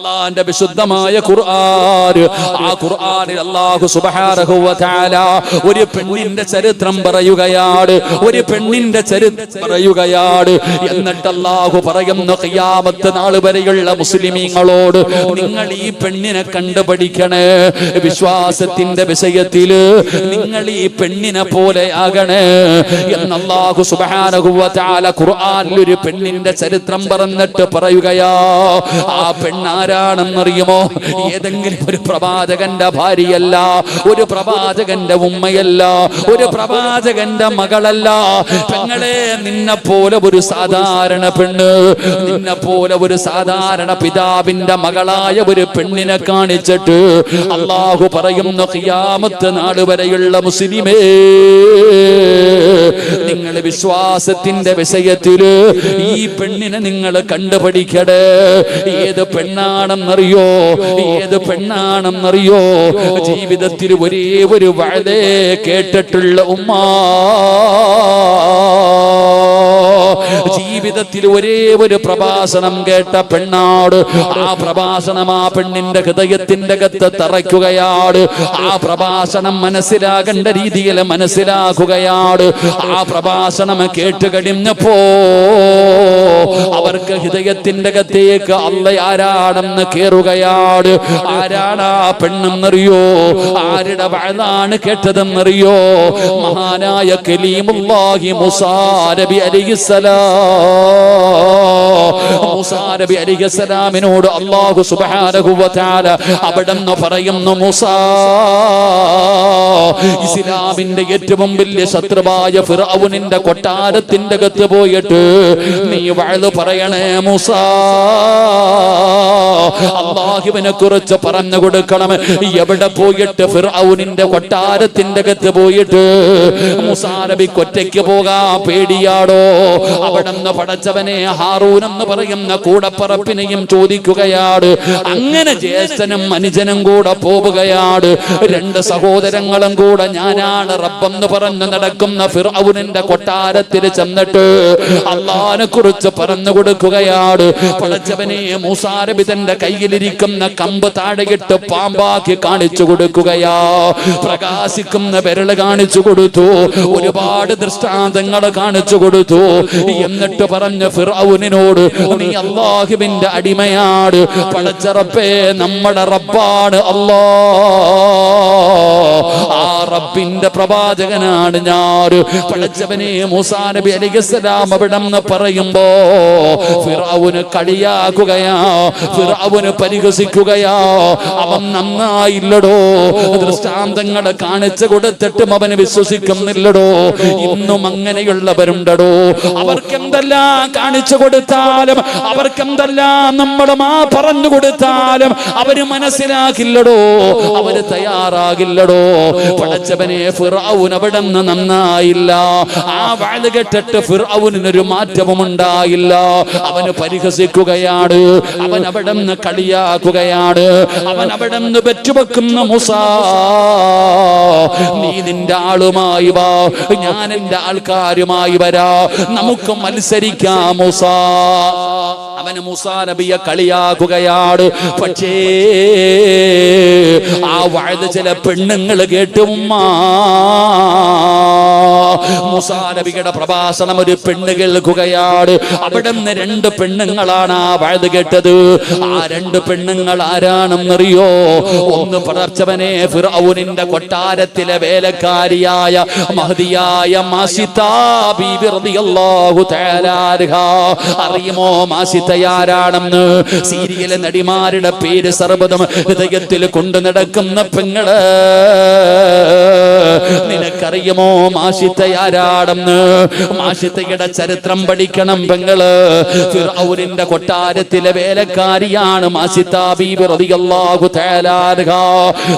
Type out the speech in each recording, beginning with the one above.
അല്ലാഹുവിന്റെ വിശുദ്ധമായ ഖുർആൻ. ആ ഖുർആനിൽ അല്ലാഹു സുബ്ഹാനഹു വ തആല ഒരു പെണ്ണിന്റെ ചരിത്രം പറയുകയാണ്. ഒരു പെണ്ണിന്റെ ചരിത്രം പറയുകയാണ്. എന്നിട്ട് അല്ലാഹു പറയുന്നു, ഖിയാമത്ത് നാൾ വരെയുള്ള മുസ്ലിമീങ്ങളോട് നിങ്ങൾ ഈ പെണ്ണിനെ കണ്ടുപഠിക്കണേ. വിശ്വാസത്തിന്റെ വിഷയത്തില് നിങ്ങൾ ഈ പെണ്ണിനെ പോലെ ആകണേ എന്ന് അല്ലാഹു സുബ്ഹാനഹു വ തആല ഖുർആനിൽ ഒരു പെണ്ണിന്റെ ചരിത്രം പറഞ്ഞിട്ട് പറയുകയാ. ആ പെണ്ണാരാണെന്നറിയുമോ? ഏതെങ്കിലും ഒരു പ്രവാചകന്റെ ഭാര്യയല്ല, ഒരു പ്രവാചകന്റെ ഉമ്മയല്ല, ഒരു പ്രവാചകന്റെ മകളല്ല. പെങ്ങളെ, നിന്നെ പോലെ ഒരു സാധാരണ പെണ്ണ്, നിന്നെ പോലെ ഒരു സാധാരണ പിതാവിന്റെ മകളായ ഒരു പെണ്ണിനെ കാണിച്ചിട്ട് അല്ലാഹു പറയുന്നു, ഖിയാമത്ത് നാൾ വരെയുള്ള മുസ്ലിമേ, നിങ്ങൾ വിശ്വാസത്തിന്റെ വിഷയത്തില് ഈ പെണ്ണിനെ നിങ്ങൾ കണ്ടുപഠിക്കടേ. ഏത് പെണ്ണാണെന്നറിയോ? ഏത് പെണ്ണാണെന്നറിയോ? ജീവിതത്തിൽ ഒരേ ഒരു വഅദേ കേട്ടിട്ടുള്ള ഉമ്മ, ജീവിതത്തിൽ ഒരേ ഒരു പ്രഭാഷണം കേട്ട പെണ്ണാട്. ആ പ്രഭാഷണം ആ പെണ്ണിന്റെ ഹൃദയത്തിന്റെ അകത്ത് തറയ്ക്കുകയാണ്. ആ പ്രഭാഷണം മനസ്സിലാകേണ്ട രീതിയിൽ മനസ്സിലാക്കുകയാണ്. ആ പ്രഭാഷണം കേട്ട് കഴിഞ്ഞപ്പോ അവർക്ക് ഹൃദയത്തിന്റെ അകത്തേക്ക് അല്ലാഹ് ആരാണെന്ന് കേറുകയാണ്. ആരാണ് ആ പെണ്ണെന്നറിയോ? ആരുടെ വഅദാണ് കേട്ടതെന്നറിയോ? മഹാനായ കലീമുല്ലാഹി മൂസാ നബി അലൈഹിസ്സലാം. മൂസാ നബി അലൈഹിസ്സലാമിനോട് അല്ലാഹു സുബ്ഹാനഹു വ തആല അവിടെന്ന് പറയുന്നു, മൂസാ, ഇസ്ലാമിന്റെ ഏറ്റവും വലിയ ശത്രുവായ ഫിർഔനിന്റെ കൊട്ടാരത്തിന്റെ അകത്ത് പോയിട്ട് നീ വഅദ് പറയണേ മൂസാ. അല്ലാഹുവിനെ കുറിച്ച് പറഞ്ഞു കൊടുക്കണം. എവിടെ പോയിട്ട്? ഫിർഔനിന്റെ കൊട്ടാരത്തിന്റെ അകത്ത് പോയിട്ട്. മൂസാ നബിക്ക് ഒറ്റയ്ക്ക് പോകാൻ പേടിയാടോ? അവിടെന്ന് പടച്ചവനെ ഹാറൂൻ എന്ന് പറയുന്ന കൂടപ്പറപ്പിനെയും ചോദിക്കുകയാണ്. അങ്ങനെ ജ്യേഷ്ഠനും അനുജനും കൂടെ പോവുകയാണ്. രണ്ട് സഹോദരങ്ങളും കൂടെ ഞാനാണ് റബ്ബെന്ന് പറഞ്ഞ് നടക്കുന്ന ഫിർഔനിന്റെ കൊട്ടാരത്തിൽ ചെന്നിട്ട് അല്ലാഹുവിനെ കുറിച്ച് പറഞ്ഞു കൊടുക്കുകയാണ്. പടച്ചവനെ, മൂസാ നബി തന്റെ കയ്യിലിരിക്കുന്ന കമ്പ് താഴെയിട്ട് പാമ്പാക്കി കാണിച്ചു കൊടുക്കുകയാ. പ്രകാശിക്കുന്ന വിരല് കാണിച്ചു കൊടുത്തു. ഒരുപാട് ദൃഷ്ടാന്തങ്ങൾ കാണിച്ചു കൊടുത്തു. എന്നിട്ട് പറഞ്ഞു ഫിർഔനിനോട്, നീ അല്ലാഹുവിന്റെ അടിമയാണ്. പടച്ച റബ്ബേ, നമ്മുടെ റബ്ബാണ് അല്ലാഹ്. ആ റബ്ബിന്റെ പ്രവാചകനാണ് ഞാൻ. പടച്ചവനെ, മൂസാ നബി അലൈഹിസ്സലാം അവിടെന്ന് പറയുമ്പോ ഫിർഔന് കളിയാക്കുകയാ, ഫിർഔന് പരിഹസിക്കുകയാ. അവൻ നന്നായില്ലടോ. ദൃഷ്ടാന്തങ്ങൾ കാണിച്ചു കൊടുത്തിട്ടും അവന് വിശ്വസിക്കുന്നില്ലടോ. ഇന്നും അങ്ങനെയുള്ളവരുണ്ടടോ. അവർക്കെന്തെല്ലാം കാണിച്ചു കൊടുത്താലും, അവർക്കെന്തെല്ലാം നമ്മളും പറഞ്ഞു കൊടുത്താലും അവര് മനസ്സിലാക്കില്ലടോ, അവര് തയ്യാറാകില്ലടോ. പടച്ചവനെ, ഫിർഔൻ അവിടെന്ന് നന്നായില്ല. ആ വഅദ് കേട്ടിട്ട് ഫിർഔനിനൊരു മാറ്റവും ഉണ്ടായില്ല. അവന് പരിഹസിക്കുകയാണ്, അവൻ അവിടെന്ന് കളിയാക്കുകയാണ്, അവൻ അവിടെന്ന് വെച്ചുവെക്കുന്ന മൂസാ, നീ നിന്റെ ആളുമായി വാ, ഞാൻ എന്റെ ആൾക്കാരുമായി വരാ, നമുക്ക് മത്സരിക്കാം മൂസാ. അവന് മൂസാ നബിയെ കളിയാക്കുകയാണ്. പക്ഷേ ആ വഅദ് ചില പെണ്ണുങ്ങൾ കേട്ടു. മൂസാ നബിയുടെ പ്രഭാഷണം ഒരു പെണ്ണ് കേൾക്കുകയാണ്. അവിടെ നിന്ന് രണ്ട് പെണ്ണുങ്ങളാണ് ആ വഅദ് കേട്ടത്. ആ രണ്ട് പെണ്ണുങ്ങൾ ആരാണെന്നറിയോ? ഒന്ന് പടച്ചവനെ, ഫിർഔനിന്റെ കൊട്ടാരത്തിലെ വേലക്കാരിയായ മഹദിയായ മാസിതാ ബീവി റളിയല്ലാഹു തആല അൻഹാ. അറിയുമോ മാസിതയാരാണെന്ന്? സീരിയൽ നടിമാരുടെ പേര് സർവ്വതും ഹൃദയത്തിൽ കൊണ്ടു നടക്കുന്ന പെങ്ങള്. നിനക്കറിയുമോ മാഷിത്തയാരാണെന്ന്? മാഷിത്തയുടെ ചരിത്രം പഠിക്കണം പെങ്ങള്. ഫിർഔനിന്റെ കൊട്ടാരത്തിലെ വേലക്കാരിയാണ് മാഷിത്താ ബീവി റളിയല്ലാഹു തആല അൻഹാ.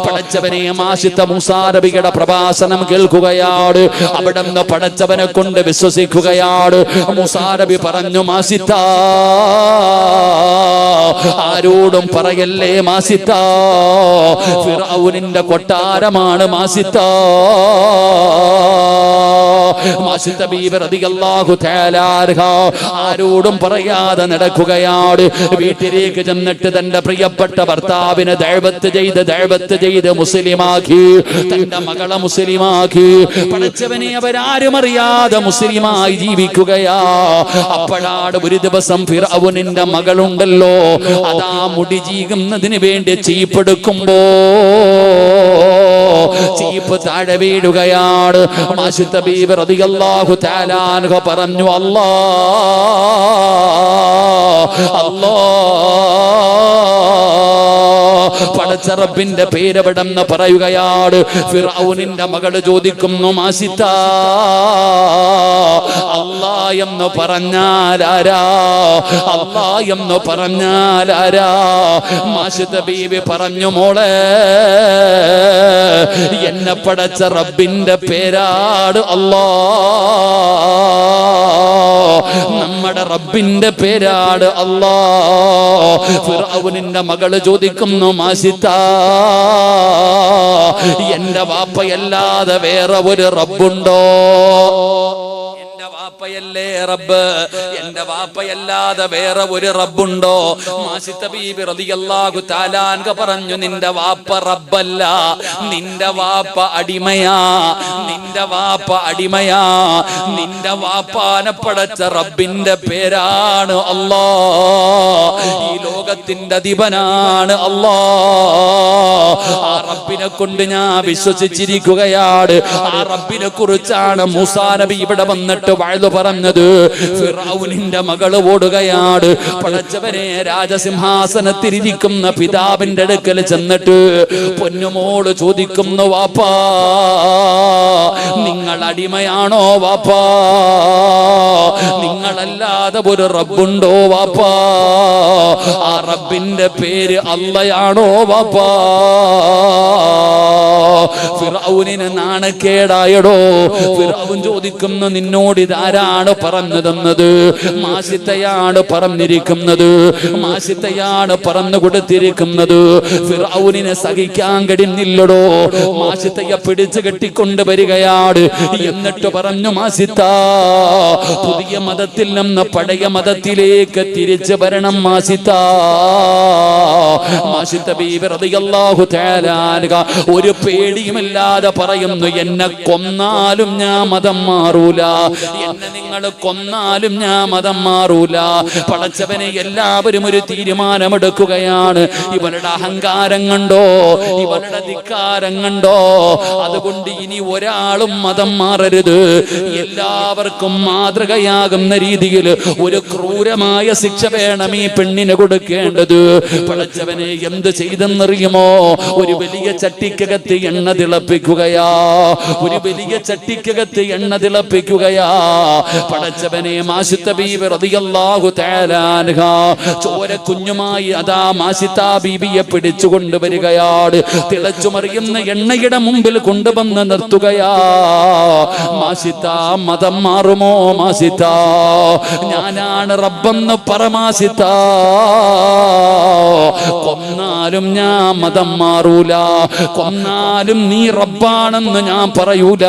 പടച്ചവനെ, മാഷിത്ത മൂസാ നബിയുടെ പ്രഭാഷണം കേൾക്കുകയാണ്. അവിടുന്ന് പടച്ചവനെ കൊണ്ട് വിശ്വസിക്കുകയാണ്. മൂസാ നബി പറഞ്ഞു, മാഷിത്താ, ആരോടും പറയല്ലേ മാഷിത്താ, ഫിർഔനിന്റെ കൊട്ടാരമാണ് മാഷിത്താ. മാഷിത്ത ബീബി റളിയല്ലാഹു തആല അൻഹ ആരോടും പറയാതെ നടക്കുകയാണ്. വീട്ടിലേക്ക് ചെന്നിട്ട് തന്റെ പ്രിയപ്പെട്ട ഭർത്താവിനെ ദഅവത്ത് ചെയ്ത് മുസ്ലിമാക്കി, തന്റെ മകളെ മുസ്ലിമാക്കി. പഠിച്ചവനെ അവരാരും അറിയാതെ മുസ്ലിമായി ജീവിക്കുകയാ. അപ്പോഴാണ് ഒരു ദിവസം ഫിർഔനിന്റെ മകളുണ്ടല്ലോ, അതാ മുടി ചീകുന്നതിന് വേണ്ടി ചീപ്പെടുക്കുമ്പോ ചീപ്പ് താഴെ വീഴുകയാണ്. മാഷിത്ത ബീബി റളിയല്ലാഹു തആല അൻഹ പറഞ്ഞു, അല്ലാഹ് പടച്ച റബ്ബിന്റെ പേരവിടെന്ന് പറയുകയാണ്. ഫിർഔനിന്റെ മകള് ചോദിക്കുന്നു, മാസിത്ത അല്ലാഹ് എന്ന് പറഞ്ഞാൽ ആരാ? അല്ലാഹ് എന്ന് പറഞ്ഞാൽ ആരാ? മാഷിത്ത ബീബി പറഞ്ഞു, മോളെ എന്നെ പടച്ച റബ്ബിന്റെ പേരാണ് അല്ലാഹ്, നമ്മുടെ റബ്ബിന്റെ പേരാണ് അല്ലാഹ്. ഫിർഔനിന്റെ മകള് ചോദിക്കുന്നു, മാസിത്ത എന്റെ വാപ്പയല്ലാതെ വേറെ ഒരു റബ്ബുണ്ടോ? വാപ്പയല്ലേ റബ്ബ്, എന്റെ വാപ്പയല്ലാതെ വേറെ ഒരു റബ്ബുണ്ടോ? മാഷിത്ത ബീബി റളിയല്ലാഹു തആല അൻഹ പറഞ്ഞു, നിന്റെ വാപ്പ റബ്ബല്ല, നിന്റെ വാപ്പ അടിമയാ, നിന്റെ വാപ്പ അടിമയാ. നിന്റെ വാപ്പാനെ പടച്ച റബ്ബിന്റെ പേരാണ് അല്ലാഹ്, ഈ ലോകത്തിന്റെ അധിപനാണ് അല്ലാഹ്. ആ റബ്ബിനെ കൊണ്ട് ഞാൻ വിശ്വസിച്ചിരിക്കുകയാണ്. ആ റബ്ബിനെ കുറിച്ചാണ് മൂസാ നബി ഇവിടെ വന്നിട്ട് വഅദ് പറഞ്ഞത്. ഫിർഔനിന്റെ മകള് ഓടുകയാണ്. പടച്ചവനെ രാജസിംഹാസനത്തിരിക്കുന്ന പിതാവിന്റെ അടുക്കൽ ചെന്നിട്ട് പൊന്നുമോള് ചോദിക്കുന്നു, വാപ്പാ നിങ്ങൾ അടിമയാണോ വാപ്പാ? നിങ്ങളല്ലാതെ ഒരു റബ്ബുണ്ടോ വാപ്പാ? ആ റബ്ബിന്റെ പേര് അല്ലാഹയാണോ വാപ്പാ? ഫിർഔനിന് നാണക്കേടായടോ. ഫിർഔൻ ചോദിക്കുന്നു, നിന്നോട് ഇതാരാണ് പറഞ്ഞു തന്നത്? മാസിത്തയാണ് പറഞ്ഞിരിക്കുന്നത്, മാസിത്തയാണ് പറഞ്ഞു കൊടുത്തിരിക്കുന്നത്. ഫിർഔനിനെ സഹിക്കാൻ കഴിയുന്നില്ലടോ. മാസിത്തയെ പിടിച്ചു കെട്ടിക്കൊണ്ട് വരികയാണ്. എന്നിട്ട് പറഞ്ഞു, മാസിത്ത പുതിയ മതത്തിൽ നിന്ന് പഴയ മതത്തിലേക്ക് തിരിച്ചു വരണം മാസിത്ത. മാസിത്ത ബീബി റളിയല്ലാഹു തആല അൻഹ ഒരു പേടിയുമില്ലാതെ പറയുന്നു, എന്നെ കൊന്നാലും ഞാൻ മതം മാറൂല, എന്നെ നിങ്ങൾ കൊന്നാലും ഞാൻ മതം മാറൂല. പടച്ചവനെ എല്ലാവരും ഒരു തീരുമാനമെടുക്കുകയാണ്. ഇവരുടെ അഹങ്കാരം കണ്ടോ, ഇവരുടെ ധിക്കാരം കണ്ടോ, അതുകൊണ്ട് ഇനി ഒരാളും മതം മാറരുത്. എല്ലാവർക്കും മാതൃകയാകുന്ന രീതിയിൽ ഒരു ക്രൂരമായ ശിക്ഷ വേണം ഈ പെണ്ണിന് കൊടുക്കേണ്ടത്. പടച്ചവനെ എന്ത് ചെയ്തെന്നറിയുമോ? ഒരു വലിയ ചട്ടിക്കകത്ത് എണ്ണ തിളപ്പിക്കുകയാ, ഒരു വലിയ ചട്ടിക്കകത്ത് എണ്ണ തിളപ്പിക്കുകയാ. പടച്ചവനെ മാഷിത്ത ബീബി റളിയല്ലാഹു തആല അൻഹ ചോര കുഞ്ഞുമായി അതാ മാഷിത്ത ബീബിയെ പിടിച്ചു കൊണ്ടുവരികയാണ്. തിളച്ചു മറിയുന്ന എണ്ണയുടെ മുമ്പിൽ കൊണ്ടുവന്ന് നിർത്തുകയാ. മാഷിത്ത മതം മാറുമോ മാഷിത്ത? ഞാനാണ് റബ്ബെന്ന് പറ മാഷിത്ത. കൊന്നാലും ഞാൻ മതം മാറൂല, കൊന്നാലും നീ റബ്ബാണെന്ന് ഞാൻ പറയൂല.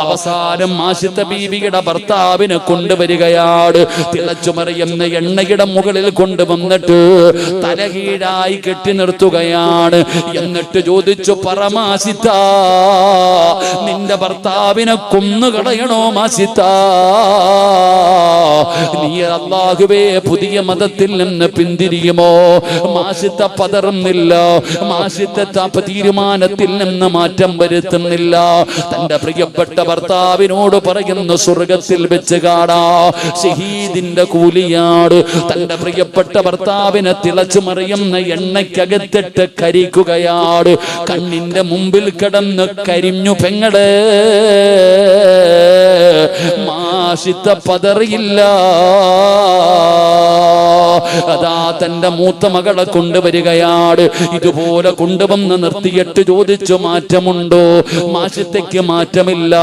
അവസാനം മാഷിത്ത ബീവിയുടെ ഭർത്താവിനെ കൊണ്ടുവരികയാണ്. തിളച്ചുമറിയുന്ന എണ്ണയുടെ മുകളിൽ കൊണ്ടുവന്നിട്ട് തലകീഴായി കെട്ടി നിർത്തുകയാണ്. എന്നിട്ട് ചോദിച്ചു, പറമാസിത്ത നിന്റെ ഭർത്താവിനെ കൊന്നുകളയണോ മാസിത്ത? നീ അല്ലാഹുവേ പുതിയ മതത്തിൽ നിന്ന് പിന്തിരിയുമോ? മാസിത്ത പതറുന്നില്ല, മാസിത്ത തീരുമാനത്തിൽ നിന്ന് മാറ്റം വരുത്തുന്നില്ല. തന്റെ പ്രിയപ്പെട്ട ഭർത്താവിനോട് പറയുന്നു, സ്വർഗത്തിൽ വെച്ച് കാണാ ഷഹീദിന്റെ കൂലിയാട്. തന്റെ പ്രിയപ്പെട്ട ഭർത്താവിനെ തിളച്ചു മറിയുന്ന എണ്ണയ്ക്കകത്തിട്ട് കരിക്കുകയാണ്. കണ്ണിന്റെ മുമ്പിൽ കിടന്ന് കരിഞ്ഞു പെങ്ങളെ. മാഷിത്ത പതറിയില്ല. അതാ തന്റെ മൂത്ത മകളെ കൊണ്ടുവരികയാണ്. ഇതുപോലെ കൊണ്ടുവന്ന് നിർത്തിയിട്ട് ചോദിച്ചു, മാറ്റമുണ്ടോ? മാഷിത്തയ്ക്ക് മാറ്റമില്ല.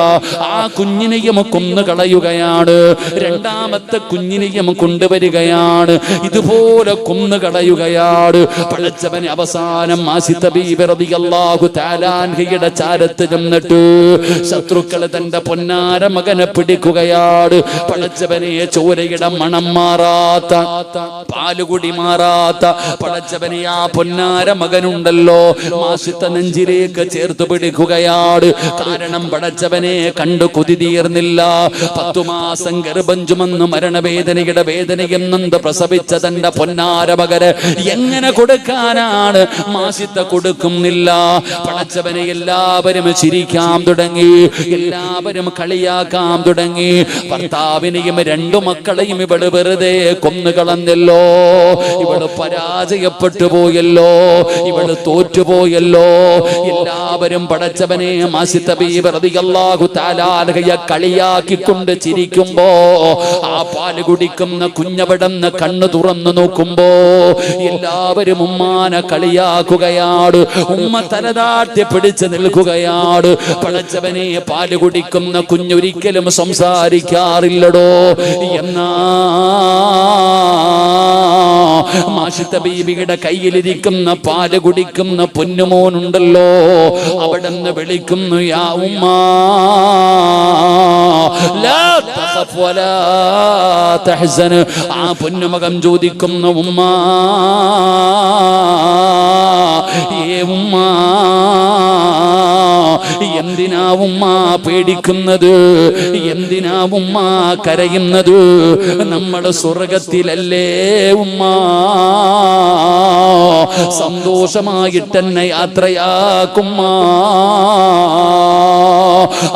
ആ കുഞ്ഞിനെയും കൊന്നു കളയുകയാണ്. രണ്ടാമത്തെ കുഞ്ഞിനെയും കൊണ്ടുവരികയാണ്. ഇതുപോലെ കൊന്നു കളയുകയാണ്. പടച്ചവനെ അവസാനം ആസിത്ത ബീബി റളിയല്ലാഹു തആല അൻഹയുടെ ചാരത്ത് ചെന്നിട്ട് ശത്രുക്കള് തന്റെ പൊന്നാര മകനെ പിടിക്കുകയാണ്. പടച്ചവനെ ചോരയുടെ മണം മാറാത്ത, പാലുകുടി മാറാത്ത പടച്ചവനെ ആ പൊന്നാര മകനുണ്ടല്ലോ മാസിത്ത നെഞ്ചിലേക്ക് ചേർത്ത് പിടിക്കുകയാണ്. കാരണം പടച്ചവനെ കണ്ടു കൊതി തീർന്നില്ല. 10 മാസം ഗർഭം ചുമന്ന് മരണവേദനയുടെ വേദനയും നൊന്ത് പ്രസവിച്ച തന്റെ പൊന്നാര മകന് എങ്ങനെ കൊടുക്കാനാണ്? മാസിത്ത കൊടുക്കുന്നില്ല. പടച്ചവനെ എല്ലാവരും ചിരിക്കാൻ തുടങ്ങി, എല്ലാവരും കളിയാക്കാൻ തുടങ്ങി. ഭർത്താവിനെയും 2 മക്കളെയും ഇവള് വെറുതെ കൊന്നുകളഞ്ഞല്ലോ, ഇവള് പരാജയപ്പെട്ടു പോയല്ലോ, ഇവള് തോറ്റുപോയല്ലോ. എല്ലാവരും പടച്ചവനെ ആസിത്ത ബീബി റളിയല്ലാഹു തആല അൻഹയെ കളിയാക്കിക്കൊണ്ട് ചിരിക്കുമ്പോ ആ പാല് കുടിക്കുന്ന കുഞ്ഞവിടന്ന് കണ്ണു തുറന്നു നോക്കുമ്പോ എല്ലാവരും ഉമ്മാനെ കളിയാക്കുകയാണ്. ഉമ്മ തലതാട്ടി പിടിച്ചു നിൽക്കുകയാണ്. പടച്ചവനെ പാല് കുടിക്കുന്ന കുഞ്ഞൊരിക്കലും സംസാരിക്കാറില്ലടോ. എന്നാ മാഷിത്ത ബീബിയുടെ കയ്യിലിരിക്കുന്ന പാല് കുടിക്കുന്ന പൊന്നുമോനുണ്ടല്ലോ, അവിടെന്ന് വിളിക്കുന്നു, യാ ഉമ്മ ലാ തഖഫ് വലാ തഹ്സൻ. ആ പൊന്നുമകൻ ചോദിക്കുന്നു, ഉമ്മ ഏ ഉമ്മ എന്തിനാ ഉമ്മ പേടിക്കുന്നത്? എന്തിനാ ഉമ്മ കരയുന്നത്? നമ്മള് സ്വർഗത്തിലല്ലേ ഉമ്മ? സന്തോഷമായിട്ടെന്നെ യാത്രയാക്കുമ്മ.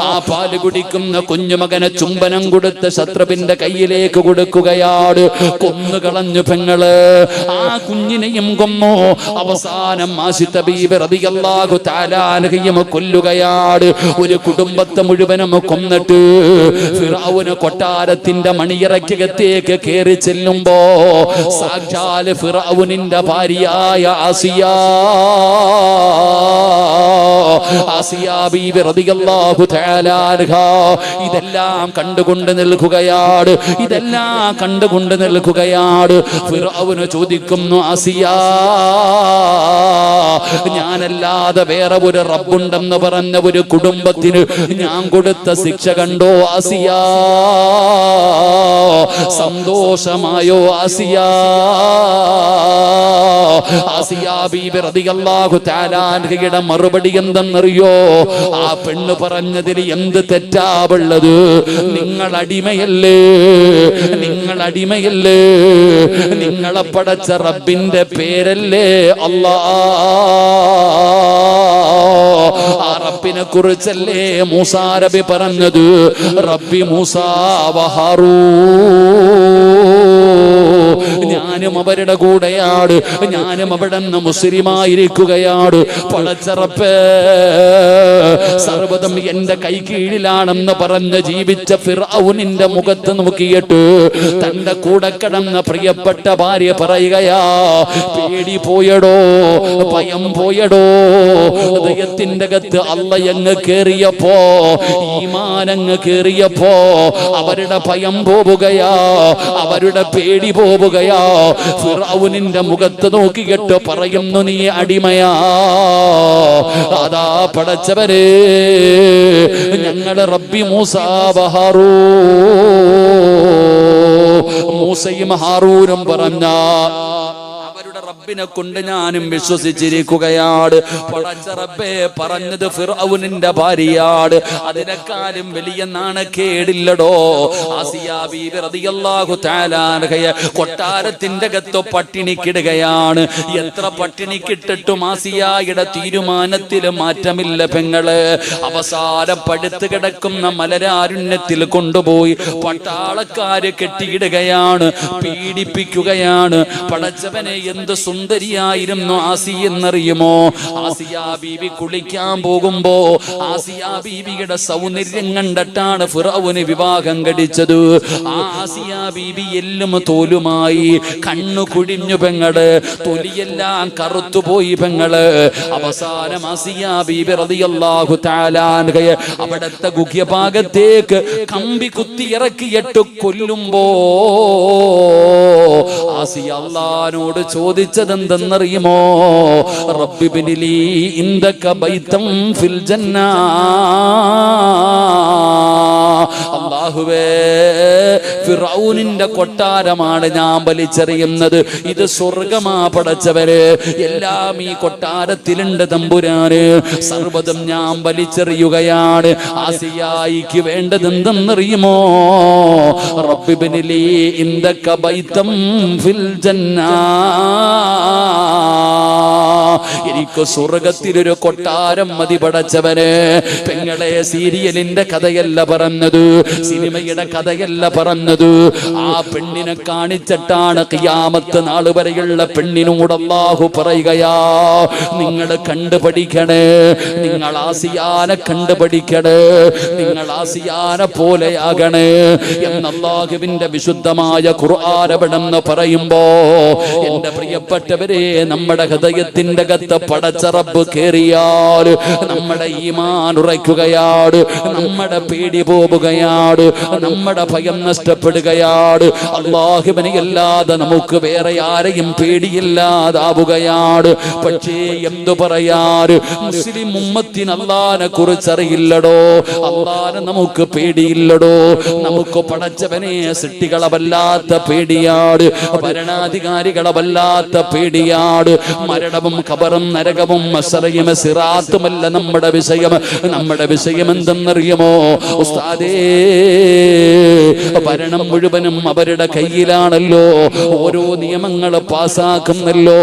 ആ പാല് കുടിക്കുന്ന കുഞ്ഞുമകനെ ചുംബനം കൊടുത്ത് ശത്രുവിന്റെ കയ്യിലേക്ക് കൊടുക്കുകയാണ്. കൊന്നുകളഞ്ഞു പെങ്ങള്. ആ കുഞ്ഞിനെയും കൊന്നു. അവസാനം ആസിത്ത ബീബി റളിയല്ലാഹു തആല അൻഹയെ കൊല്ലുകയാണ്. ഒരു കുടുംബത്തെ മുഴുവനും കൊന്നിട്ട് ഫിറഔന് കൊട്ടാരത്തിന്റെ മണിയറയ്ക്കകത്തേക്ക് കയറി ചെല്ലുമ്പോ സാക്ഷാൽ ഫിറഔനിന്റെ ഭാര്യയായ ആസിയ ബീബി റളിയല്ലാഹു തആല അൻഹ ഇതെല്ലാം കണ്ടുകൊണ്ട് നിൽക്കുകയാണ്. ഇതെല്ലാം കണ്ടുകൊണ്ട് നിൽക്കുകയാണ്. ഫിറഔന് ചോദിക്കുന്നു, ആസിയ ഞാനല്ലാതെ വേറെ ഒരു റബ്ബുണ്ടെന്ന് പറഞ്ഞ ഒരു കുടുംബത്തിന് ഞാൻ കൊടുത്ത ശിക്ഷ കണ്ടോ ആസിയ? സന്തോഷമായോ ആസിയ? ആസിയ ബീബി റളിയല്ലാഹു തആല അൻഹയുടെ മറുപടി എന്തെന്നറിയോ? ആ പെണ്ണ് പറഞ്ഞതിൽ എന്ത് തെറ്റാവുള്ളത്? നിങ്ങൾ അടിമയല്ലേ, നിങ്ങൾ അടിമയല്ലേ? നിങ്ങളെ പടച്ച റബ്ബിന്റെ പേരല്ലേ അല്ലാഹ്? ആ റബ്ബിനെ കുറിച്ചല്ലേ മൂസാ നബി പറഞ്ഞത്? റബ്ബി മൂസാ വഹാറൂൻ. ഞാനും അവരുടെ കൂടെയാണ്, ഞാനും അവിടെ നിന്ന് മുസ്ലിമായിരിക്കുകയാണ്. പടച്ച റബ്ബേ, സർവ്വതും എന്റെ കൈ കീഴിലാണെന്ന് പറഞ്ഞ് ജീവിച്ച ഫിർഔനിന്റെ മുഖത്ത് നോക്കിയിട്ട് തന്റെ കൂടെ കിടന്ന പ്രിയപ്പെട്ട ഭാര്യ പറയുകയാ, പേടി പോയടോ, ഭയം പോയടോ. ഹൃദയത്തിന്റെ അകത്ത് അള്ളയങ്ങ് കേറിയപ്പോ, ഈമാനങ്ങ് കേറിയപ്പോ അവരുടെ ഭയം പോവുകയാ, അവരുടെ പേടി പോവുകയാ. ഫിർഔനിന്റെ മുഖത്ത് നോക്കിയിട്ട് പറയുന്നു, നീ അടിമയാ. അതാ പടച്ചവരെ, ഞങ്ങള് റബ്ബി മൂസാ വഹാറൂൻ, മൂസയും ഹാറൂനും പറഞ്ഞ റബ്ബിനെ കൊണ്ട് ഞാനും വിശ്വസിച്ചിരിക്കുകയാണ്. പടച്ച റബ്ബേ പറഞ്ഞത് ഫിർഔനിന്റെ ഭാര്യയാണ്. അതിനേക്കാളും വലിയ നാണക്കേടില്ലടോ. ആസിയ ബീബി റളിയല്ലാഹു തആല അൻഹയെ കൊട്ടാരത്തിന്റെ അകത്ത് പട്ടിണിക്കിടുകയാണ്. എത്ര പട്ടിണിക്കിട്ടിട്ടും ആസിയയുടെ തീരുമാനത്തിൽ മാറ്റമില്ല പെങ്ങള്. അവസാനം പടുത്തു കിടക്കുന്ന മലരാരുണ്യത്തിൽ കൊണ്ടുപോയി പട്ടാളക്കാര് കെട്ടിയിടുകയാണ്, പീഡിപ്പിക്കുകയാണ്. പടച്ചവനെ എന്ത് സുന്ദരിയായിരുന്നു ആസി എന്നറിയുമോ? ആസിയ ബീബി കുളിക്കാൻ പോകുമ്പോ ആസിയ ബീബിയുടെ സൗന്ദര്യം കണ്ടിട്ടാണ് ഫിറഔന് വിവാഹം കഴിച്ചത്. ആസിയ ബീബി എല്ലും തോലുമായി, കണ്ണു കുഴിഞ്ഞു പെങ്ങള്, തൊലിയെല്ലാം കറുത്തുപോയി പെങ്ങള്. അവസാനം ആസിയ ബീബി റളിയല്ലാഹു തആല അൻഹയെ അവിടത്തെ ഗുഹ്യഭാഗത്തേക്ക് കമ്പി കുത്തി ഇറക്കിയിട്ട് കൊല്ലുമ്പോ ആസിയ അല്ലാഹുവോട് ചോദിച്ചതെന്തെന്നറിയുമോ? റബ്ബിബ്നി ലീ ഇൻദക ബൈതം ഫിൽ ജന്ന. അല്ലാഹുവേ, ഫിറഔനിന്റെ കൊട്ടാരമാണ് ഞാൻ വലിച്ചെറിയുന്നത്, ഇത് സ്വർഗമാ പടച്ചവര്, എല്ലാം ഈ കൊട്ടാരത്തിലുണ്ട് തമ്പുരാന്, സർവ്വതും ഞാൻ വലിച്ചെറിയുകയാണ്. ആസിയായിക്ക് വേണ്ടതെന്തെന്നറിയുമോ? റബ്ബിബ്നി ലീ ഇൻദക ബൈതം ഫിൽ ജന്ന. എനിക്ക് സ്വർഗത്തിലൊരു കൊട്ടാരം മതി പടച്ചവന്. പെങ്ങളെ, സീരിയലിന്റെ കഥയല്ല പറഞ്ഞത്, സിനിമയുടെ കഥയല്ല പറഞ്ഞത്. ആ പെണ്ണിനെ കാണിച്ചിട്ടാണ് ഖിയാമത്ത് നാൾ വരെയുള്ള പെണ്ണിനോട് അല്ലാഹു പറയുകയാ, നിങ്ങൾ കണ്ടുപഠിക്കണേ, നിങ്ങൾ ആസിയാനെ കണ്ടുപഠിക്കണേ, നിങ്ങൾ ആസിയാനെ പോലെയാകണേ എന്ന് അല്ലാഹുവിന്റെ വിശുദ്ധമായ ഖുർആൻ എവിടെന്ന് പറയുമ്പോ, എന്റെ പ്രിയപ്പെട്ടവരെ, നമ്മുടെ ഹൃദയത്തിന്റെ അകത്ത് പടച്ച റബ്ബ് കേറിയാൽ നമ്മുടെ ഈമാൻ ഉറയ്ക്കുകയാണ്, നമ്മുടെ പേടി പോവുകയാണ്, നമ്മുടെ ഭയം നഷ്ടപ്പെടുകയാണ്. അല്ലാഹുവിനെ അല്ലാതെ നമുക്ക് വേറെ ആരെയും പേടിയില്ലാതാവുകയാണ്. പക്ഷേ എന്തു പറയാൻ, മുസ്ലിം ഉമ്മത്തിന് അല്ലാഹനെ കുറിച്ചറിയില്ലടോ, അല്ലാഹനെ നമുക്ക് പേടിയില്ലടോ. നമുക്ക് പടച്ചവനെ സൃഷ്ടികളെ വല്ലാത്ത പേടിയാണ്, ഭരണാധികാരികളെ വല്ലാത്ത പേടിയാണ്. മരണവും ഖബറും നരകവും മസ്റയും സിറാത്തുമല്ല നമ്മുടെ വിഷയം. നമ്മുടെ വിഷയം എന്തെന്നറിയുമോ ഉസ്താദേ? ഭരണം മുഴുവനും അവരുടെ കയ്യിലാണല്ലോ. ഓരോ നിയമങ്ങൾ പാസ്സാക്കുന്നല്ലോ,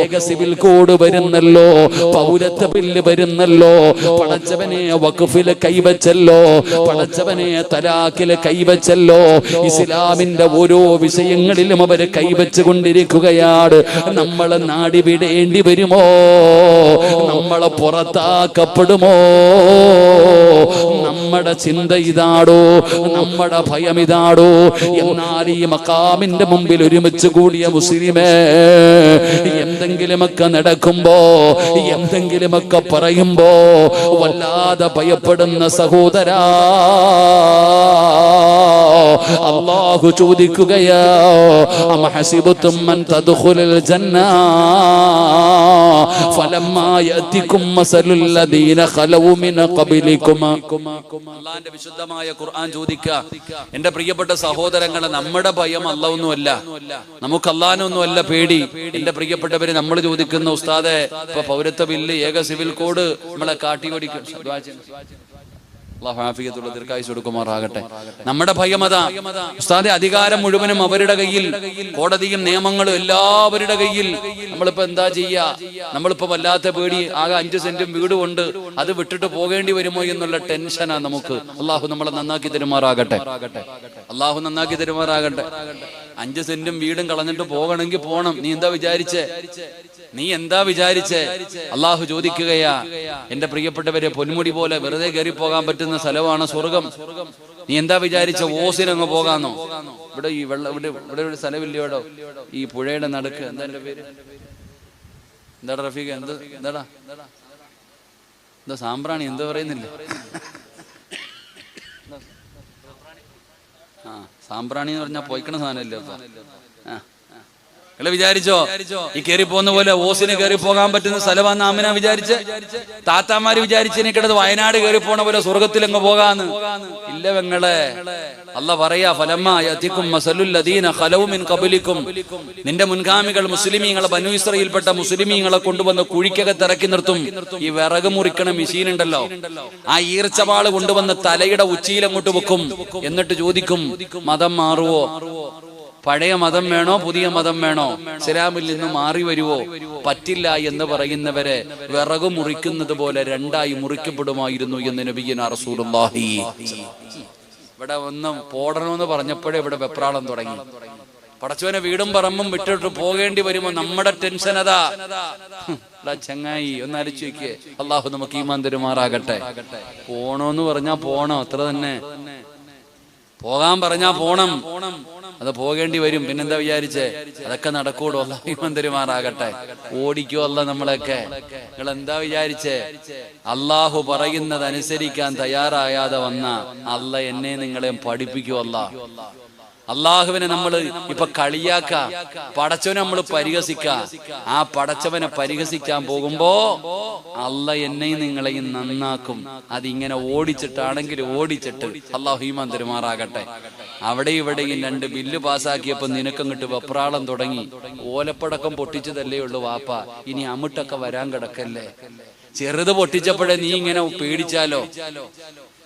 ഏക സിവിൽ കോഡ് വരുന്നല്ലോ, പൗരത്വ ബില്ല് വരുന്നല്ലോ, പടച്ചവനെ വഖഫിൽ കൈവച്ചല്ലോ, പടച്ചവനെ തലാഖിൽ കൈവച്ചല്ലോ, ഇസ്ലാമിന്റെ ഓരോ വിഷയങ്ങളിലും അവർ കൈവച്ചു കൊണ്ടിരിക്കുകയാണ്. നമ്മൾ നാടി വിടേണ്ടി വരുമോ? നമ്മളെ പുറത്താക്കപ്പെടുമോ? നമ്മുടെ ചിന്ത ഇതാടോ, നമ്മുടെ ഭയം ഇതാടോ. എന്നാൽ ഈ മഖാമിന്റെ മുമ്പിൽ ഒരുമിച്ച് കൂടിയ മുസ്ലിമേ, എന്തെങ്കിലുമൊക്കെ നടക്കുമ്പോ, എന്തെങ്കിലുമൊക്കെ പറയുമ്പോ വല്ലാതെ ഭയപ്പെടുന്ന സഹോദരാ, അല്ലാഹു ചോദിക്കുകയാ, അം ഹസിബതും അൻ തദ്ഖുലുൽ ജന്ന ഫലമ്മാ യഅതികും മസലുൽ ലദീന ഖലൗ മിൻ ഖബലികും. അല്ലാഹുവിന്റെ വിശുദ്ധമായ ഖുർആൻ ചോദിക്കുക, എന്റെ പ്രിയപ്പെട്ട സഹോദരങ്ങളെ, നമ്മുടെ ഭയം അല്ലാഹുവൊന്നുമല്ല, നമുക്ക് അല്ലാഹുവിനൊന്നുമല്ല പേടി. എന്റെ പ്രിയപ്പെട്ടവര്, നമ്മൾ ചോദിക്കുന്ന ഉസ്താദെ, ഇപ്പൊ പൗരത്വ ബില്ല്, ഏക സിവിൽ കോഡ് നമ്മളെ കാട്ടി ഓടിക്കും. അല്ലാഹു ആഫിയത്തുള്ള ദീർഘായുസ്സ് കൊടുക്കുമാറാകട്ടെ. നമ്മുടെ ഭയം അതാ ഉസ്താദെ, അധികാരം മുഴുവനും അവരുടെ കയ്യിൽ, കോടതിയും നിയമങ്ങളും എല്ലാവരുടെ കയ്യിൽ. നമ്മളിപ്പോ എന്താ ചെയ്യാ? നമ്മളിപ്പോ വല്ലാത്ത പേടി, ആകെ 5 സെന്റും വീടും ഉണ്ട്, അത് വിട്ടിട്ട് പോകേണ്ടി വരുമോ എന്നുള്ള ടെൻഷനാ നമുക്ക്. അല്ലാഹു നമ്മളെ നന്നാക്കി തരുമാറാകട്ടെ, അല്ലാഹു നന്നാക്കി തരുമാറാകട്ടെ. 5 സെന്റും വീടും കളഞ്ഞിട്ട് പോകണമെങ്കിൽ പോണം. നീ എന്താ വിചാരിച്ചേ? നീ എന്താ വിചാരിച്ചേ? അല്ലാഹു ചോദിക്കുകയാ, എന്റെ പ്രിയപ്പെട്ടവരെ, പൊന്മുടി പോലെ വെറുതെ കയറി പോകാൻ പറ്റുന്ന സ്ഥലമാണ് സ്വർഗം. നീ എന്താ വിചാരിച്ച? ഓസിനങ്ങ് പോകാന്നോ? ഇവിടെ ഈ വെള്ളം, ഇവിടെ ഒരു സ്ഥലമില്ലയോടോ, ഈ പുഴയുടെ നടുക്ക്. എന്താ എന്റെ പേര്? എന്താടാ റഫീഖ? എന്താടാ എന്താ സാമ്പ്രാണി? എന്താ പറയുന്നില്ല? ആ, സാമ്പ്രാണി എന്ന് പറഞ്ഞാൽ പോയിക്കണ സാധനമല്ലോ. നിങ്ങൾ വിചാരിച്ചോ ഈ കയറി പോകുന്ന പോലെ ഓസിന് കയറി പോകാൻ പറ്റുന്ന സ്ഥലമാന്ന് ആമിന വിചാരിച്ച്? താത്താമാര് വിചാരിച്ചതിനെക്കിടത് വയനാട് കയറി പോണ പോലെ സ്വർഗത്തിലങ്ങ് പോകാന്ന്? ഇല്ല പെങ്ങളെ, അല്ലാഹ് പറയാ, ഫലമ്മാ യഅതികും മസലുൽ ലദീന ഖലൗ മിൻ ഖബലികും. നിന്റെ മുൻഗാമികൾ മുസ്ലിമീങ്ങളെ, ബനൂ ഇസ്രായേൽപ്പെട്ട മുസ്ലിമീങ്ങളെ കൊണ്ടുവന്ന് കുഴിക്കകത്ത് ഇറക്കി നിർത്തും. ഈ വിറക് മുറിക്കണ മെഷീൻ ഉണ്ടല്ലോ, ആ ഈർച്ചവാള് കൊണ്ടുവന്ന് തലയുടെ ഉച്ചിയിൽ അങ്ങോട്ട് വെക്കും. എന്നിട്ട് ചോദിക്കും, മതം മാറുവോ? പഴയ മതം വേണോ പുതിയ മതം വേണോ? ഇസ്ലാമിൽ നിന്ന് മാറി വരുവോ? പറ്റില്ല എന്ന് പറയുന്നവരെ വിറകു മുറിക്കുന്നത് പോലെ രണ്ടായി മുറിക്കപ്പെടുമായിരുന്നു എന്ന് നബിയുനാ റസൂലുള്ളാഹി. ഇവിടെ ഒന്ന് പോടണമെന്ന് പറഞ്ഞപ്പോഴേ ഇവിടെ വെപ്രാളം തുടങ്ങി. പടച്ചവനെ വീടും പറമ്പും വിട്ടിട്ട് പോകേണ്ടി വരുമ്പോ നമ്മുടെ ടെൻഷൻ അതാ. ചങ്ങായി ഒന്ന് അരിച്ചു വെക്കേ. അള്ളാഹു നമുക്ക് ഈമാൻ തരുമാറാകട്ടെ. പോണോന്ന് പറഞ്ഞാ പോണം, അത്ര തന്നെ. പോകാൻ പറഞ്ഞാ പോണം, അത് പോകേണ്ടി വരും. പിന്നെന്താ വിചാരിച്ചേ? അതൊക്കെ നടക്കൂടോ? അല്ലാഹു ഈമാൻ തരുമാറാകട്ടെ. ഓടിക്കോ അല്ല നമ്മളൊക്കെ? നിങ്ങൾ എന്താ വിചാരിച്ചേ? അള്ളാഹു പറയുന്നത് അനുസരിക്കാൻ തയ്യാറായാതെ വന്ന അല്ല എന്നെ നിങ്ങളെ പഠിപ്പിക്കോ? അള്ളാഹുവിനെ നമ്മൾ ഇപ്പൊ കളിയാക്ക, പടച്ചവനെ നമ്മൾ പരിഹസിക്ക. ആ പടച്ചവനെ പരിഹസിക്കാൻ പോകുമ്പോ അല്ല എന്നെയും നിങ്ങളെയും നന്നാക്കും. അതിങ്ങനെ ഓടിച്ചിട്ടാണെങ്കിൽ ഓടിച്ചിട്ട്. അള്ളാഹു ഈമാൻ തരുമാറാകട്ടെ. അവിടെ ഇവിടെയും 2 ബില്ല് പാസ്സാക്കിയപ്പോ നിനക്കങ്ങിട്ട് വെപ്രാളം തുടങ്ങി. ഓലപ്പടക്കം പൊട്ടിച്ചതല്ലേ ഉള്ളു വാപ്പ, ഇനി അമിട്ടൊക്കെ വരാൻ കിടക്കല്ലേ. ചെറുത് പൊട്ടിച്ചപ്പോഴേ നീ ഇങ്ങനെ പേടിച്ചാലോ?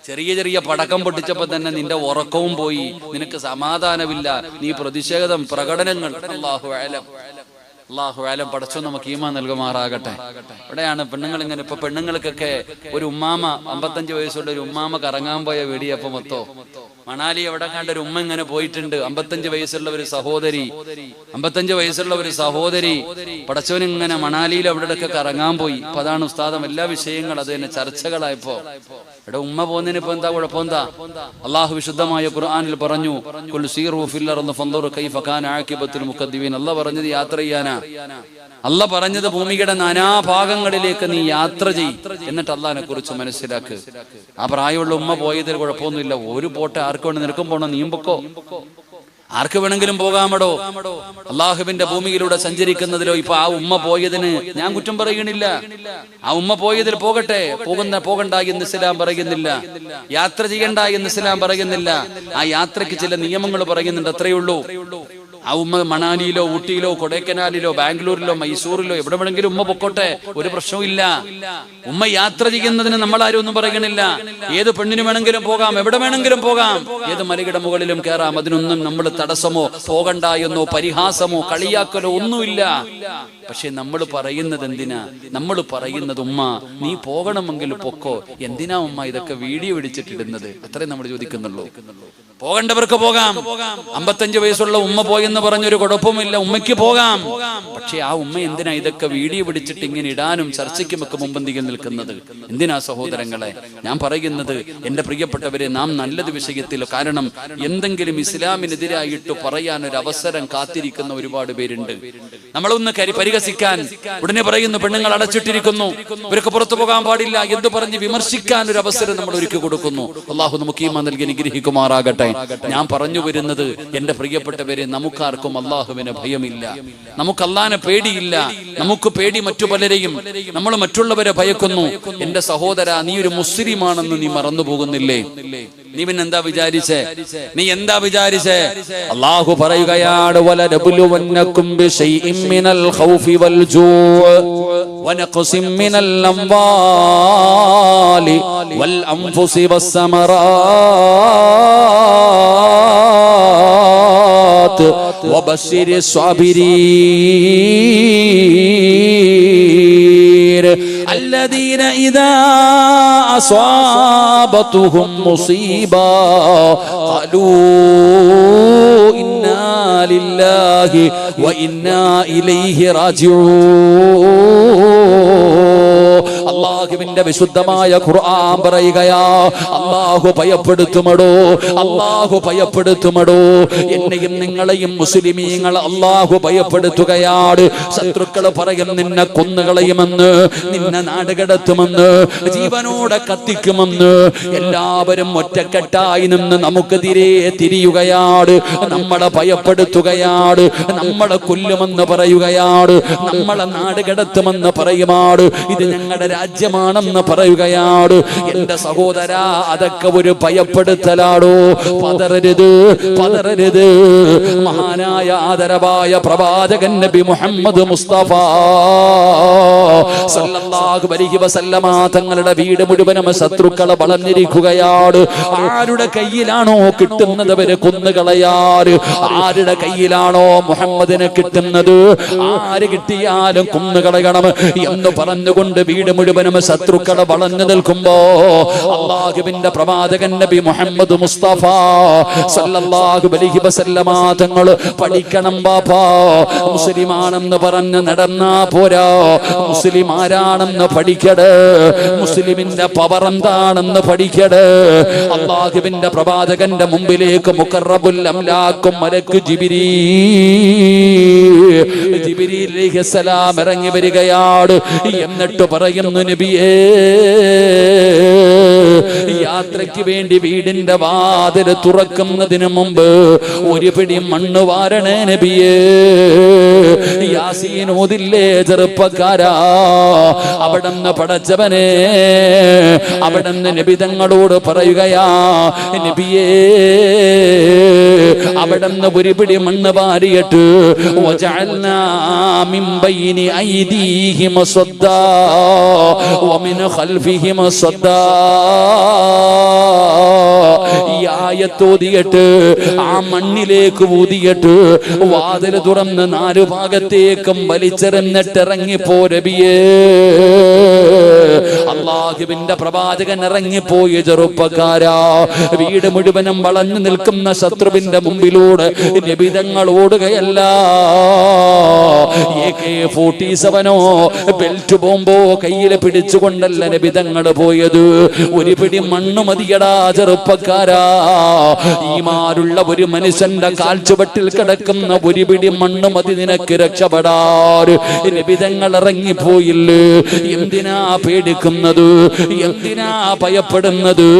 ചെറിയ ചെറിയ പടക്കം പൊട്ടിച്ചപ്പോ തന്നെ നിന്റെ ഉറക്കവും പോയി, നിനക്ക് സമാധാനമില്ല, നീ പ്രതിഷേധം പ്രകടനങ്ങൾ. അല്ലാഹു അലം. പടച്ചോ നമുക്ക് ഈമാൻ നൽകുമാറാകട്ടെ. ഇവിടെയാണ് പെണ്ണുങ്ങൾ ഇങ്ങനെ. ഇപ്പൊ പെണ്ണുങ്ങൾക്കൊക്കെ ഒരു ഉമ്മാമ, 55 വയസ്സുള്ള ഒരു ഉമ്മാമ കറങ്ങാൻ പോയ വെടിയപ്പ മൊത്തോ മണാലി എവിടെ കണ്ട ഒരു ഉമ്മ ഇങ്ങനെ പോയിട്ടുണ്ട്. 55 വയസ്സുള്ള ഒരു സഹോദരി, 55 വയസ്സുള്ള ഒരു സഹോദരി പടച്ചോൻ ഇങ്ങനെ മണാലിയിൽ അവിടെയൊക്കെ കറങ്ങാൻ പോയി. അപ്പൊ അതാണ് ഉസ്താദം, എല്ലാ വിഷയങ്ങളും അത് തന്നെ ചർച്ചകളായപ്പോ. ഇവിടെ ഉമ്മ പോകുന്നതിന് ഇപ്പൊ എന്താ കുഴപ്പം? എന്താ? അള്ളാഹു വിശുദ്ധമായ ഖുർആനിൽ പറഞ്ഞു, ഖുൽ സീറൂ ഫിൽ അർദി ഫൻദുറു കൈഫ കാന ആഖിബത്തുൽ മുഖദ്ദിബീൻ. അല്ലാഹു പറഞ്ഞത് യാത്ര ചെയ്യാനാ. അല്ല പറഞ്ഞത് ഭൂമിയുടെ നാനാഭാഗങ്ങളിലേക്ക് നീ യാത്ര ചെയ്, എന്നിട്ട് അള്ളാഹിനെ കുറിച്ച് മനസ്സിലാക്ക്. ആ പ്രായമുള്ള ഉമ്മ പോയതിൽ കുഴപ്പമൊന്നുമില്ല. ഒരു പോട്ടെ, ആർക്ക് വേണം? നിനക്കും പോണോ? നീയും പൊക്കോ, ആർക്ക് വേണമെങ്കിലും പോകാമടോ. അള്ളാഹുവിന്റെ ഭൂമിയിലൂടെ സഞ്ചരിക്കുന്നതിലോ ഇപ്പൊ ആ ഉമ്മ പോയതിന് ഞാൻ കുറ്റം പറയണില്ല. ആ ഉമ്മ പോയതിൽ പോകട്ടെ, പോകണ്ട എന്ന് ഇസ്ലാം പറയുന്നില്ല. യാത്ര ചെയ്യണ്ട എന്ന് ഇസ്ലാം പറയുന്നില്ല. ആ യാത്രയ്ക്ക് ചില നിയമങ്ങൾ പറയുന്നുണ്ട്, അത്രയേ ഉള്ളൂ. ആ ഉമ്മ മണാലിയിലോ ഊട്ടിയിലോ കൊടൈക്കനാലിലോ ബാംഗ്ലൂരിലോ മൈസൂരിലോ എവിടെ വേണമെങ്കിലും ഉമ്മ പൊക്കോട്ടെ, ഒരു പ്രശ്നവും ഇല്ല. ഉമ്മ യാത്ര ചെയ്യുന്നതിന് നമ്മൾ ആരും ഒന്നും പറയണില്ല. ഏത് പെണ്ണിന് വേണമെങ്കിലും പോകാം, എവിടെ വേണമെങ്കിലും പോകാം, ഏത് മലയുടെ മുകളിലും കയറാം. അതിനൊന്നും നമ്മൾ തടസ്സമോ പോകണ്ട എന്നോ പരിഹാസമോ കളിയാക്കലോ ഒന്നുമില്ല. പക്ഷെ നമ്മൾ പറയുന്നത് എന്തിനാ? നമ്മൾ പറയുന്നത് ഉമ്മ നീ പോകണമെങ്കിൽ പൊക്കോ. എന്തിനാ ഉമ്മ ഇതൊക്കെ വീഡിയോ പിടിച്ചിട്ടിടുന്നത്? അത്രേ നമ്മൾ ചോദിക്കുന്നുള്ളൂ. പോകേണ്ടവർക്ക് പോകാം. 55 വയസ്സുള്ള ഉമ്മ പോയെന്ന് പറഞ്ഞൊരു കുഴപ്പമില്ല, ഉമ്മയ്ക്ക് പോകാം. പക്ഷെ ആ ഉമ്മ എന്തിനാ ഇതൊക്കെ വീഡിയോ പിടിച്ചിട്ട് ഇങ്ങനെ ഇടാനും ചർച്ചയ്ക്കും ഒക്കെ മുമ്പന്തിയിൽ നിൽക്കുന്നത്? എന്തിനാ സഹോദരങ്ങളെ? ഞാൻ പറയുന്നത്, എന്റെ പ്രിയപ്പെട്ടവരെ, നാം നല്ലത് വിഷയത്തിൽ, കാരണം എന്തെങ്കിലും ഇസ്ലാമിനെതിരായിട്ട് പറയാൻ ഒരു അവസരം കാത്തിരിക്കുന്ന ഒരുപാട് പേരുണ്ട്. നമ്മളൊന്ന് പരിഹസിക്കാൻ ഉടനെ പറയുന്നു പെണ്ണുങ്ങൾ അടച്ചിട്ടിരിക്കുന്നു, ഇവർക്ക് പുറത്തു പോകാൻ പാടില്ല എന്ന് പറഞ്ഞ് വിമർശിക്കാൻ ഒരു അവസരം നമ്മൾ ഒരുക്കി കൊടുക്കുന്നു. അള്ളാഹു നമുക്ക് ഈമാൻ നൽകി അനുഗ്രഹിക്കുമാറാകട്ടെ. ഞാൻ പറഞ്ഞു വരുന്നത്, എന്റെ പ്രിയപ്പെട്ടവരെ, നമുക്കാർക്കും അള്ളാഹുവിന് ഭയമില്ല, നമുക്ക് അള്ളാഹിനെ പേടിയില്ല. നമുക്ക് പേടി മറ്റു പലരെയും, നമ്മൾ മറ്റുള്ളവരെ ഭയക്കുന്നു. എന്റെ സഹോദര, നീ ഒരു മുസ്ലിമാണെന്ന് നീ മറന്നു പോകുന്നില്ലേ? നീ പിന്നെന്താ വിചാരിച്ചേ? നീ എന്താ വിചാരിച്ചേ? അള്ളാഹു പറയുകയാണ്, വലനബ്ലുവന്നകും ബിശൈഇൻ മിനൽ ഖൗഫി വൽ ജൂഅ് വനഖ്സിൻ മിനൽ അംവാലി വൽ അൻഫുസി വസ്സമറാത്ത് വബശ്ശിരി സ്വാബിരീൻ الذين إذا أصابتهم مصيبة قالوا إنا لله وإنا إليه راجعون. അള്ളാഹുവിന്റെ വിശുദ്ധമായ ഖുർആൻ പറയുകയാ, അള്ളാഹു ഭയപ്പെടുത്തുമടോ, അള്ളാഹു ഭയപ്പെടുത്തുമടോ. എന്നെയും നിങ്ങളെയും മുസ്ലിമീങ്ങൾ അള്ളാഹു ഭയപ്പെടുത്തുകയാണ്. ശത്രുക്കൾ പറയും നിന്നെ കൊന്നുകളയുമെന്ന്, നിന്നെ നാടുകടത്തുമെന്ന്, ജീവനോടെ കത്തിക്കുമെന്ന്. എല്ലാവരും ഒറ്റക്കെട്ടായി നിന്ന് നമുക്കെതിരെ തിരിയുകയാണ്, നമ്മളെ ഭയപ്പെടുത്തുകയാണ്, നമ്മളെ കൊല്ലുമെന്ന് പറയുകയാണ്, നമ്മളെ നാടുകടത്തുമെന്ന് പറയുമാണ്, ഇത് ഞങ്ങളുടെ രാജ്യമാണെന്ന് പറയുകയാണ്. എന്റെ സഹോദര, അതൊക്കെ ഒരു ഭയപ്പെടുത്തലാണോ? പതറരുത്, പതറരുത്. മഹാനായ ആദരവായ പ്രവാചകൻ നബി മുഹമ്മദ് മുസ്തഫ സല്ലല്ലാഹു സല്ലല്ലാഹു അലൈഹി വസല്ലമ തങ്ങളുടെ വീട് മുഴുവനും ശത്രുക്കളെ വളഞ്ഞിരിക്കുകയാണ്. ആരുടെ കയ്യിലാണോ കിട്ടുന്നത് അവരെ കൊന്നുകളയാറ്. ആരുടെ കയ്യിലാണോ മുഹമ്മദിനെ കിട്ടുന്നത് ആര് കിട്ടിയാലും കൊന്നുകളയണം എന്ന് പറഞ്ഞുകൊണ്ട് വീട് മുഴുവനും ശത്രുക്കളെ വളഞ്ഞു നിൽക്കുമ്പോ അല്ലാഹുവിന്റെ പ്രവാചകൻ നബി മുഹമ്മദ് മുസ്തഫ സല്ലല്ലാഹു അലൈഹി വസല്ലമ തങ്ങൾ പഠിക്കണം ബാപ്പാ. മുസ്ലിമാണെന്ന് പറഞ്ഞ് നടന്നാ പോരാ, മുസ്ലിം ആരാണെന്ന് പഠിക്കട്, മുസ്ലിമിന്റെ പവർ എന്താണെന്ന് പഠിക്കട്. അല്ലാഹുവിന്റെ പ്രവാചകന്റെ മുമ്പിലേക്ക് മുഖറബുൽ അംലാക്കും മലക്ക് ജിബ്രീൽ അലൈഹിസ്സലാം ഇറങ്ങി വരികയാണ്. എന്നിട്ട് പറയുന്നു, നബിയേ, യാത്രയ്ക്ക് വേണ്ടി വീടിന്റെ വാതിൽ തുറക്കുന്നതിന് മുമ്പ് ഒരു പിടി മണ്ണ് വാരണേ നബിയേ. യാസീൻ ഓതില്ലേ ചെറുപ്പക്കാരാ? അവിടുന്ന് പടച്ചവനെ, അവിടുന്ന് നബി തങ്ങളോട് പറയുകയാ, നബിയേ, അവിടുന്ന് ഒരു പിടി മണ്ണ് വാരിയിട്ട് വജഅൽനാ മിൻ ബൈനി ഐദീഹിം സദ്ദാ വമിൻ ഖൽഫിഹിം സദ്ദാ. ഈ ആയത്തോതിയിട്ട് ആ മണ്ണിലേക്ക് ഊതിയിട്ട് വാതിൽ തുറന്ന് നാലു ഭാഗത്തേക്കും വലിച്ചെറിഞ്ഞിട്ട് ഇറങ്ങിപ്പോ നബിയേ. അല്ലാഹുവിന്റെ പ്രവാചകൻ ഇറങ്ങിപ്പോയി. ചെറുപ്പക്കാരാ, വീട് മുഴുവനും വളഞ്ഞു നിൽക്കുന്ന ശത്രുവിന്റെ മുമ്പിലൂടെ നബി തങ്ങൾ ഓടുകയല്ല. AK-47 ബെൽറ്റ് ബോംബോ കയ്യിൽ പിടിച്ചുകൊണ്ടല്ല നബി തങ്ങൾ പോയത്. ഒരു പിടി മണ്ണ് മതിയടാ ചെറുപ്പക്കാരാ. ഈമാനുള്ള ഒരു മനുഷ്യന്റെ കാൽച്ചുവട്ടിൽ കിടക്കുന്ന ഒരു പിടി മണ്ണ് മതി നിനക്ക് രക്ഷപ്പെടാൻ. നബി തങ്ങൾ ഇറങ്ങിപ്പോയില്ലേ? എന്തിനാ പേടിക്കുന്നത്? എന്തിനാ ഭയപ്പെടുന്നത്?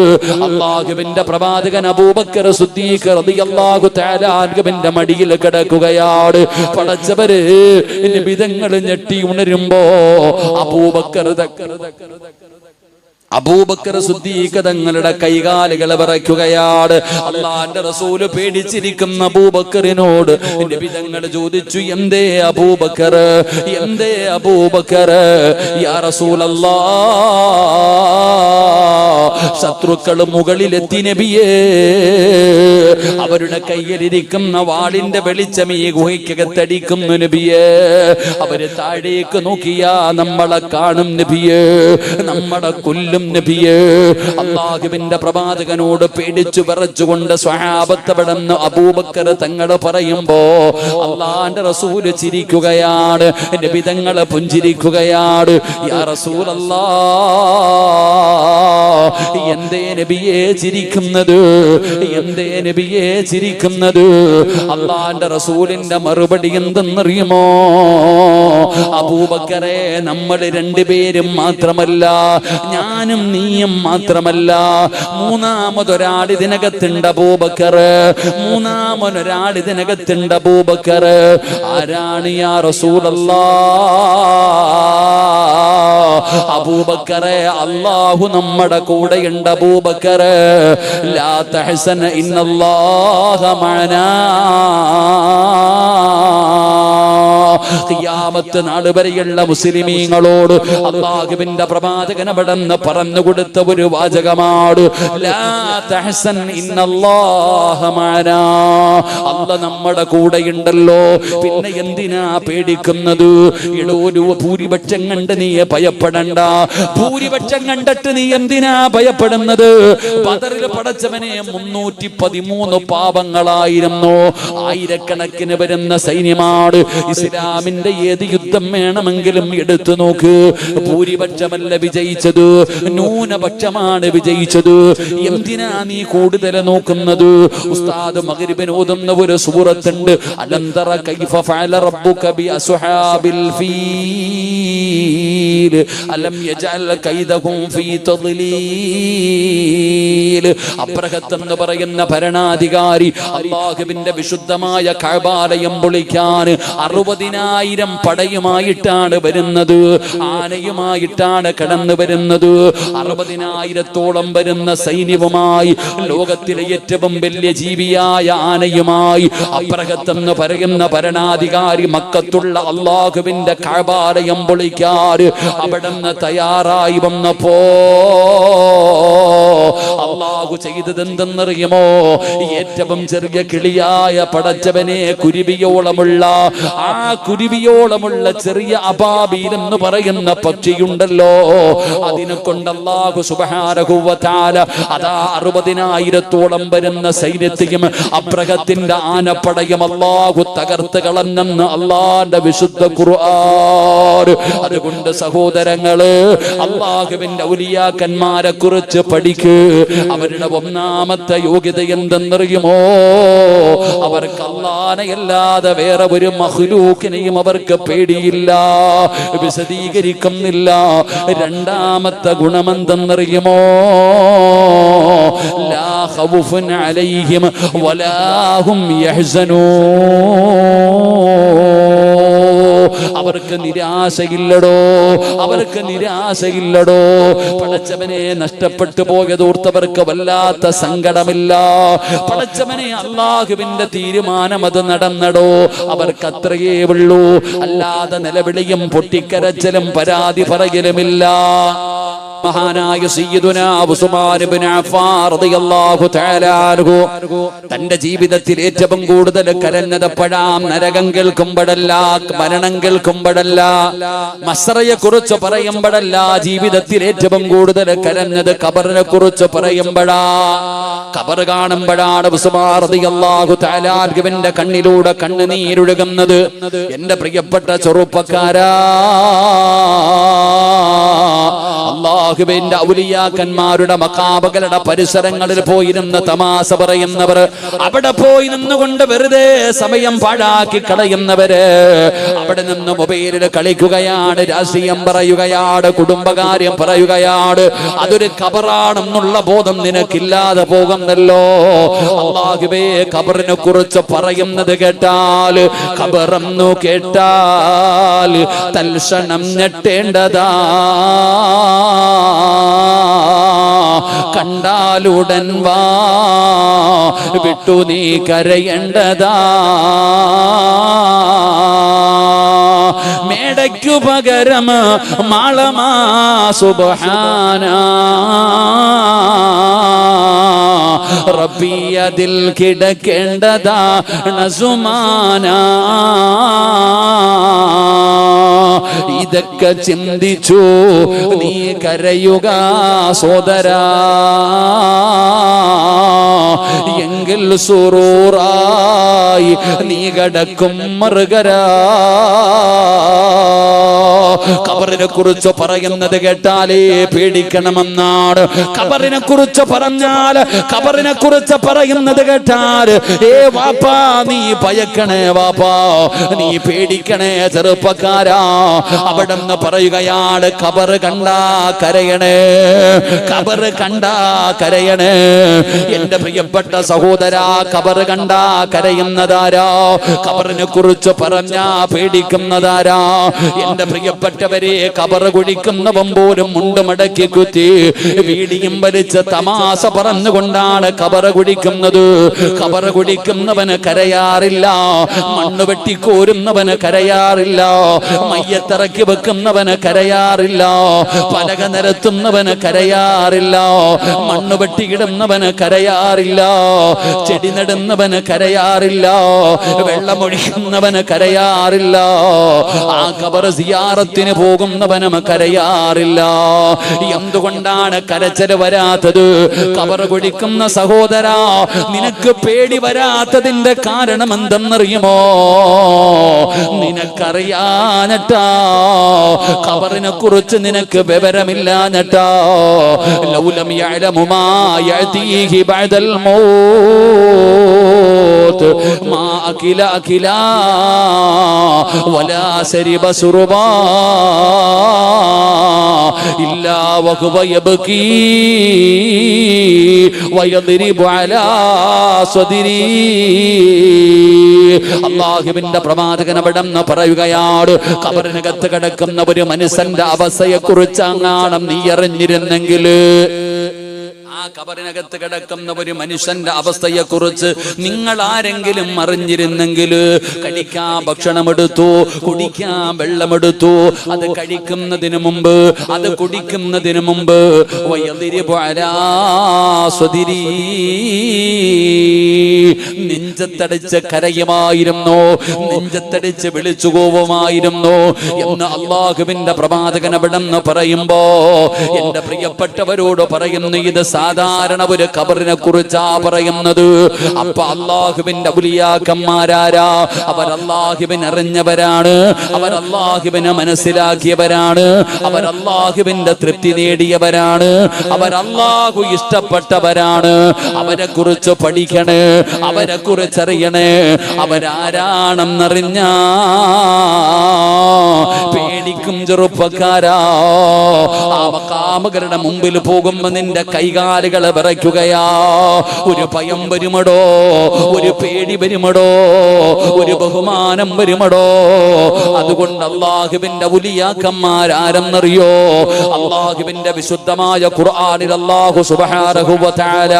അല്ലാഹുവിന്റെ പ്രവാചകൻ അബൂബക്കർ സിദ്ദീഖ് റളിയല്ലാഹു തആല അൻഹുവിന്റെ മടിയിൽ കിടക്കുകയാണ്. പടച്ചവരെ, നബി തങ്ങൾ ഞെട്ടി ഉണരുമ്പോ അബൂബക്കർ സിദ്ദീഖ് തങ്ങളുടെ കൈകാലുകൾ വിറയ്ക്കുകയാണ്. അല്ലാഹുവിന്റെ റസൂൽ പേടിച്ചിരിക്കുന്ന അബൂബക്കറിനോട് നബി തങ്ങൾ ചോദിച്ചു, എന്തേ അബൂബക്കർ, എന്തേ അബൂബക്കർ? യാ റസൂലല്ലാഹ്, ശത്രുക്കൾ മുകളിലെത്തി നബിയേ. അവരുടെ കയ്യിലിരിക്കുന്ന വാളിന്റെ വെളിച്ചം ഈ ഗുഹയ്ക്കകത്തടിക്കുന്നു നബിയേ. അവര് താഴേക്ക് നോക്കിയാ നമ്മളെ കാണും നബിയേ, നമ്മളെ കൊല്ലും നബിയേ. അല്ലാഹുവിന്റെ പ്രവാചകനോട് പേടിച്ചു വിറച്ചുകൊണ്ട് സ്വഹാബത്ത് പെടുന്ന അബൂബക്കർ തങ്ങൾ പറയുമ്പോ അല്ലാഹുവിന്റെ റസൂല് ചിരിക്കുകയാണ്, നബി തങ്ങൾ പുഞ്ചിരിക്കുകയാണ്. യാ റസൂലല്ലാഹ്, എന്തേ നബിയേ ചിരിക്കുന്നത്? എന്തേ നബിയേ ചിരിക്കുന്നത്? അല്ലാഹുവിന്റെ റസൂലിന്റെ മറുപടി എന്തെന്നറിയുമോ? അബൂബക്കറെ, നമ്മൾ രണ്ടുപേരും മാത്രമല്ല, ഞാനും നീയും മാത്രമല്ല, മൂന്നാമതൊരാൾ ഇതിനകത്തുണ്ട് അബൂബക്കർ. മൂന്നാമതൊരാൾ ഇതിനകത്തുണ്ട് അബൂബക്കർ. ആരാണ് യാ റസൂലല്ലാഹ്? അബൂബക്കറെ, അല്ലാഹു നമ്മുടെ കൂടെയുണ്ട് അബൂബക്കറെ. ലാ തഹ്സൻ ഇന്നല്ലാഹ മഅനാ. ഖിയാമത്ത് നാൾ വരെയുള്ള മുസ്ലിമീങ്ങളോട് അല്ലാഹുവിന്റെ പ്രവാചകൻ അവിടുന്ന് പറഞ്ഞു കൊടുത്ത ഒരു വാചകമാണ്, ലാ തഹ്സൻ ഇന്നല്ലാഹ മഅനാ. അല്ലാഹ് നമ്മുടെ കൂടെയുണ്ടല്ലോ, പിന്നെ എന്തിനാ പേടിക്കുന്നത്? ഒരു ഭൂരിപക്ഷം കണ്ട് നീ ഭയപ്പെടണ്ട. ഭൂരിപക്ഷം കണ്ടിട്ട് നീ എന്തിനാ ഭയപ്പെടുന്നത്? ബദറിൽ പടച്ചവനെ 313 പാപങ്ങളായിരുന്നു. ആയിരക്കണക്കിന് വരുന്ന സൈന്യമാണ്. ഇസ്ലാമിന്റെ ഏത് യുദ്ധം വേണമെങ്കിലും എടുത്തു നോക്ക്, ഭൂരിപക്ഷമല്ല വിജയിച്ചത്, ന്യൂനപക്ഷമാണ് വിജയിച്ചത്. എന്തിനാ നീ കൂടുതൽ നോക്കുന്നത്? ഉസ്താദ് മഗ്രിബിന് ഓതുന്ന ഒരു സൂറത്തുണ്ട്, അലം തറ കൈഫ ഫഅല റബ്ബുക ബി അസ്ഹാബിൽ ഫീൽ അലം യജഅൽ കൈദഹും ഫീ തദ്ലീൽ. അബ്രഹത്ത് എന്ന് പറയുന്ന ഭരണാധികാരി അല്ലാഹുവിന്റെ വിശുദ്ധമായ കഅബാലയം പൊളിക്കാൻ 60,000 പടയുമായിട്ടാണ് വരുന്നത്, ആനയുമായിട്ടാണ് കടന്നു വരുന്നത്. 60,000-ഓളം വരുന്ന സൈന്യവുമായി, ലോകത്തിലെ ഏറ്റവും വലിയ ജീവിയായ ആനയുമായി അബ്രഹത്ത് എന്ന് പറയുന്ന ഭരണാധികാരി മക്കത്തുള്ള അല്ലാഹുവിന്റെ കഅബാലയം പൊളിക്കാൻ അവിടുന്ന് തയ്യാറായി വന്നപ്പോ അള്ളാഹു ചെയ്തതെന്തെന്നറിയുമോ? ഏറ്റവും ചെറിയ കിളിയായ പടച്ചവനെ കുരുവിയോളമുള്ള ആ കുരുവിയോളമുള്ള ചെറിയ അബാബീൽ എന്ന് പറയുന്ന പക്ഷിയുണ്ടല്ലോ, അതിനെ കൊണ്ട് അല്ലാഹു സുബ്ഹാനഹു വ തആല അതാ 60,000-ഓളം വരുന്ന സൈന്യത്തെയും അബ്രഹത്തിന്റെ ആനപ്പടയും അല്ലാഹു തകർത്ത് കളഞ്ഞെന്ന് അല്ലാഹുവിന്റെ വിശുദ്ധ ഖുർആൻ. അതുകൊണ്ട് സഹോദരങ്ങള്, അല്ലാഹുവിന്റെ ഔലിയാക്കന്മാരെ കുറിച്ച് പഠിക്ക്. അവരുടെ ഒന്നാമത്തെ യോഗ്യത എന്തെന്നറിയുമോ? അവർക്ക് അല്ലാഹനെ അല്ലാതെ വേറെ ഒരു മഖ്ലൂക്കിനെയും അവർക്ക് പേടിയില്ല. വിശദീകരിക്കുന്നില്ല. രണ്ടാമത്തെ ഗുണമെന്തെന്നറിയുമോ? ലാ ഖൗഫുൻ അലൈഹിം വലാ ഹും യഹ്സനൂൻ. അവർക്ക് നിരാശയില്ലടോ, അവർക്ക് നിരാശയില്ലടോ. പടച്ചവനെ നഷ്ടപ്പെട്ടു പോയതോർത്തവർക്ക് വല്ലാത്ത സങ്കടമില്ല. പടച്ചവനെ അല്ലാഹുവിന്റെ തീരുമാനം അത് നടന്നടോ, അവർക്ക് അത്രയേ ഉള്ളൂ. അല്ലാതെ നിലവിളിയും പൊട്ടിക്കരച്ചിലും പരാതി പറയലുമില്ല. മഹാനായ സയ്യിദുനാ ഉസ്മാൻ ഇബ്നു അഫ്ഫാൻ റളിയല്ലാഹു തആല അൻഹു തന്റെ ജീവിതത്തിൽ ഏറ്റവും കൂടുതൽ കരഞ്ഞത് എപ്പോഴാണ്? നരകം കേൾക്കുമ്പോഴല്ല, മരണം കേൾക്കുമ്പോഴല്ല, മസ്റയെ കുറിച്ച് പറയുമ്പോഴല്ല. ജീവിതത്തിൽ ഏറ്റവും കൂടുതൽ കരഞ്ഞത് ഖബറിനെ കുറിച്ച് പറയുമ്പോഴാ. ഖബർ കാണുമ്പോഴാണ് ഉസ്മാൻ റളിയല്ലാഹു തആല അൻഹുവിന്റെ കണ്ണിലൂടെ കണ്ണുനീരൊഴുകുന്നത്. എന്റെ പ്രിയപ്പെട്ട ചെറുപ്പക്കാരാ, അല്ലാഹുവിന്റെ ഔലിയാക്കന്മാരുടെ മഖാബകളുടെ പരിസരങ്ങളിൽ പോയിരുന്ന തമാശ പറയുന്നവർ, അവിടെ പോയി നിന്നുകൊണ്ട് വെറുതെ സമയം പാഴാക്കി കളയുന്നവര്, അവിടെ നിന്ന് മൊബൈലിൽ കളിക്കുകയാണ്, രാഷ്ട്രീയം പറയുകയാണ്, കുടുംബകാര്യം പറയുകയാണ്. അതൊരു ഖബറാണെന്നുള്ള ബോധം നിനക്കില്ലാതെ പോകുന്നല്ലോ. അല്ലാഹുവേ, ഖബറിനെ കുറിച്ച് പറയുന്നത് കേട്ടാൽ, ഖബറെന്നു കേട്ടാൽ തൽക്ഷണം ഞെട്ടേണ്ടതാ, കണ്ടാലുടൻ വാ വിട്ടു നീ കരയേണ്ടതാ. മേടയ്ക്കു പകരം മാളമാ സുബ്ഹാനാ റബ്ബി അതിൽ കിടക്കേണ്ടതാ നസുമാനാ. ഇതൊക്കെ ചിന്തിച്ചു നീ കരയുക സോദരാ, എങ്കിൽ സുറൂറായി നീ കടക്കും മറുകരാ. ഖബറിനെ കുറിച്ച് പറയുന്നത് കേട്ടാലേ പേടിക്കണമെന്നാണ്. ഖബറിനെ കുറിച്ച് പറഞ്ഞാൽ, ഖബറിനെ കുറിച്ച് പറയുന്നത് കേട്ടാൽ, ഏ വാപ്പാ നീ ഭയക്കണേ, വാപ്പാ നീ പേടിക്കണേ ചെറുപ്പക്കാരാ. അവിടെ നിന്ന് പറയുകയാണ്, ഖബർ കണ്ടാ കരയണേ, ഖബർ കണ്ടാ കരയണേ. എന്റെ പ്രിയപ്പെട്ട സഹോദരാ, ഖബർ കണ്ടാ കരയുന്നതാരാ? ഖബറിനെ കുറിച്ച് പറഞ്ഞാ പേടിക്കുന്നതാരാ? എന്റെ പ്രിയപ്പെട്ടവരെ, ഖബർ കുഴിക്കുന്നവൻ പോലും മുണ്ട് മടക്കി കുത്തി വീടിയും വലിച്ച് തമാശ പറഞ്ഞുകൊണ്ടാണ് ഖബർ കുഴിക്കുന്നത്. ഖബർ കുഴിക്കുന്നവന് കരയാറില്ല, മണ്ണ് വെട്ടിക്കോരുന്നവന് കരയാറില്ല, മയ്യത്തിറക്കി വെക്കുന്നവന് കരയാറില്ല, പലക നിരത്തുന്നവന് കരയാറില്ല, മണ്ണ് വെട്ടിയിടുന്നവന് കരയാറില്ല, ചെടി നടുന്നവന് കരയാറില്ല, വെള്ളമൊഴിക്കുന്നവന് കരയാറില്ല, ആ ഖബർ സിയാറത്തിന് പോകുന്നവനും കരയാറില്ല. എന്തുകൊണ്ടാണ് കരച്ചിൽ വരാത്തത്? ഖബർ കുഴിക്കുന്ന സഹോദരാ, നിനക്ക് പേടി വരാത്തതിന്റെ കാരണം എന്തെന്നറിയുമോ? നിനക്കറിയാഞ്ഞിട്ടാ, ഖബറിനെ കുറിച്ച് നിനക്ക് വിവരമില്ലാഞ്ഞിട്ടാ. ലൗലം യഅലമു മാ യഅതീഹി ബഅദൽ മൗത്ത് മാ അകില അകിലാ വലാ ശരിബ സുറുബാ ഇല്ലാ വഹുവ യബ്കീ വയദ്രിബു അലാ സ്വദിരി. അല്ലാഹുവിന്റെ പ്രവാചകൻ അവിടെ നിന്ന് പറയുകയാണ്, ഖബറിനകത്ത് കിടക്കുന്ന ഒരു മനുഷ്യന്റെ അവസ്ഥയെ കുറിച്ച് അങ്ങാണം നീ അറിഞ്ഞിരുന്നെങ്കിൽ, ആ ആ കബറിനകത്ത് കിടക്കുന്ന ഒരു മനുഷ്യന്റെ അവസ്ഥയെ കുറിച്ച് നിങ്ങൾ ആരെങ്കിലും അറിഞ്ഞിരുന്നെങ്കിൽ കഴിക്കാൻ ഭക്ഷണമെടുത്തു, കുടിക്കാൻ വെള്ളമെടുത്തു, അത് കഴിക്കുന്നതിന് മുമ്പ്, അത് കുടിക്കുന്നതിന് മുമ്പ് നെഞ്ചത്തടിച്ച് കരയുമായിരുന്നു, നെഞ്ചത്തടിച്ച് വിളിച്ചു പോവുമായിരുന്നു എന്ന് അള്ളാഹുവിന്റെ പ്രവാചകൻ അവിടെന്ന് പറയുമ്പോ എന്റെ പ്രിയപ്പെട്ടവരോട് പറയുന്നു, ഇത് സാധാരണ ഒരു ഖബറിനെ കുറിച്ചാ പറയുന്നത്. അപ്പൊ അള്ളാഹുവിന്റെ ഔലിയാക്കന്മാരാരാ? അവർ അള്ളാഹുവിനെ അറിഞ്ഞവരാണ്, അവർ അള്ളാഹുവിനെ മനസ്സിലാക്കിയവരാണ്, അവർ അള്ളാഹുവിന്റെ തൃപ്തി നേടിയവരാണ്, അവർ അള്ളാഹു ഇഷ്ടപ്പെട്ടവരാണ്. അവരെ കുറിച്ച് പഠിക്കണേ, അവരെ കുറിച്ചറിയണേ. അവരാരാണെന്നറിഞ്ഞ പേടിക്കും ചെറുപ്പക്കാരാ. ആ മഖാമുകളുടെ മുമ്പിൽ പോകുമ്പോ നിന്റെ കൈകാലുകൾ വിറയ്ക്കുകയാ. ഒരു ഭയം വരുമടോ, ഒരു പേടി വരുമടോ, ഒരു ബഹുമാനം വരുമടോ. അതുകൊണ്ട് അള്ളാഹുവിന്റെ ഔലിയാക്കന്മാരാരെന്നറിയോ? അള്ളാഹുവിന്റെ വിശുദ്ധമായ ഖുർആനിൽ അല്ലാഹു സുബ്ഹാനഹു വ തആല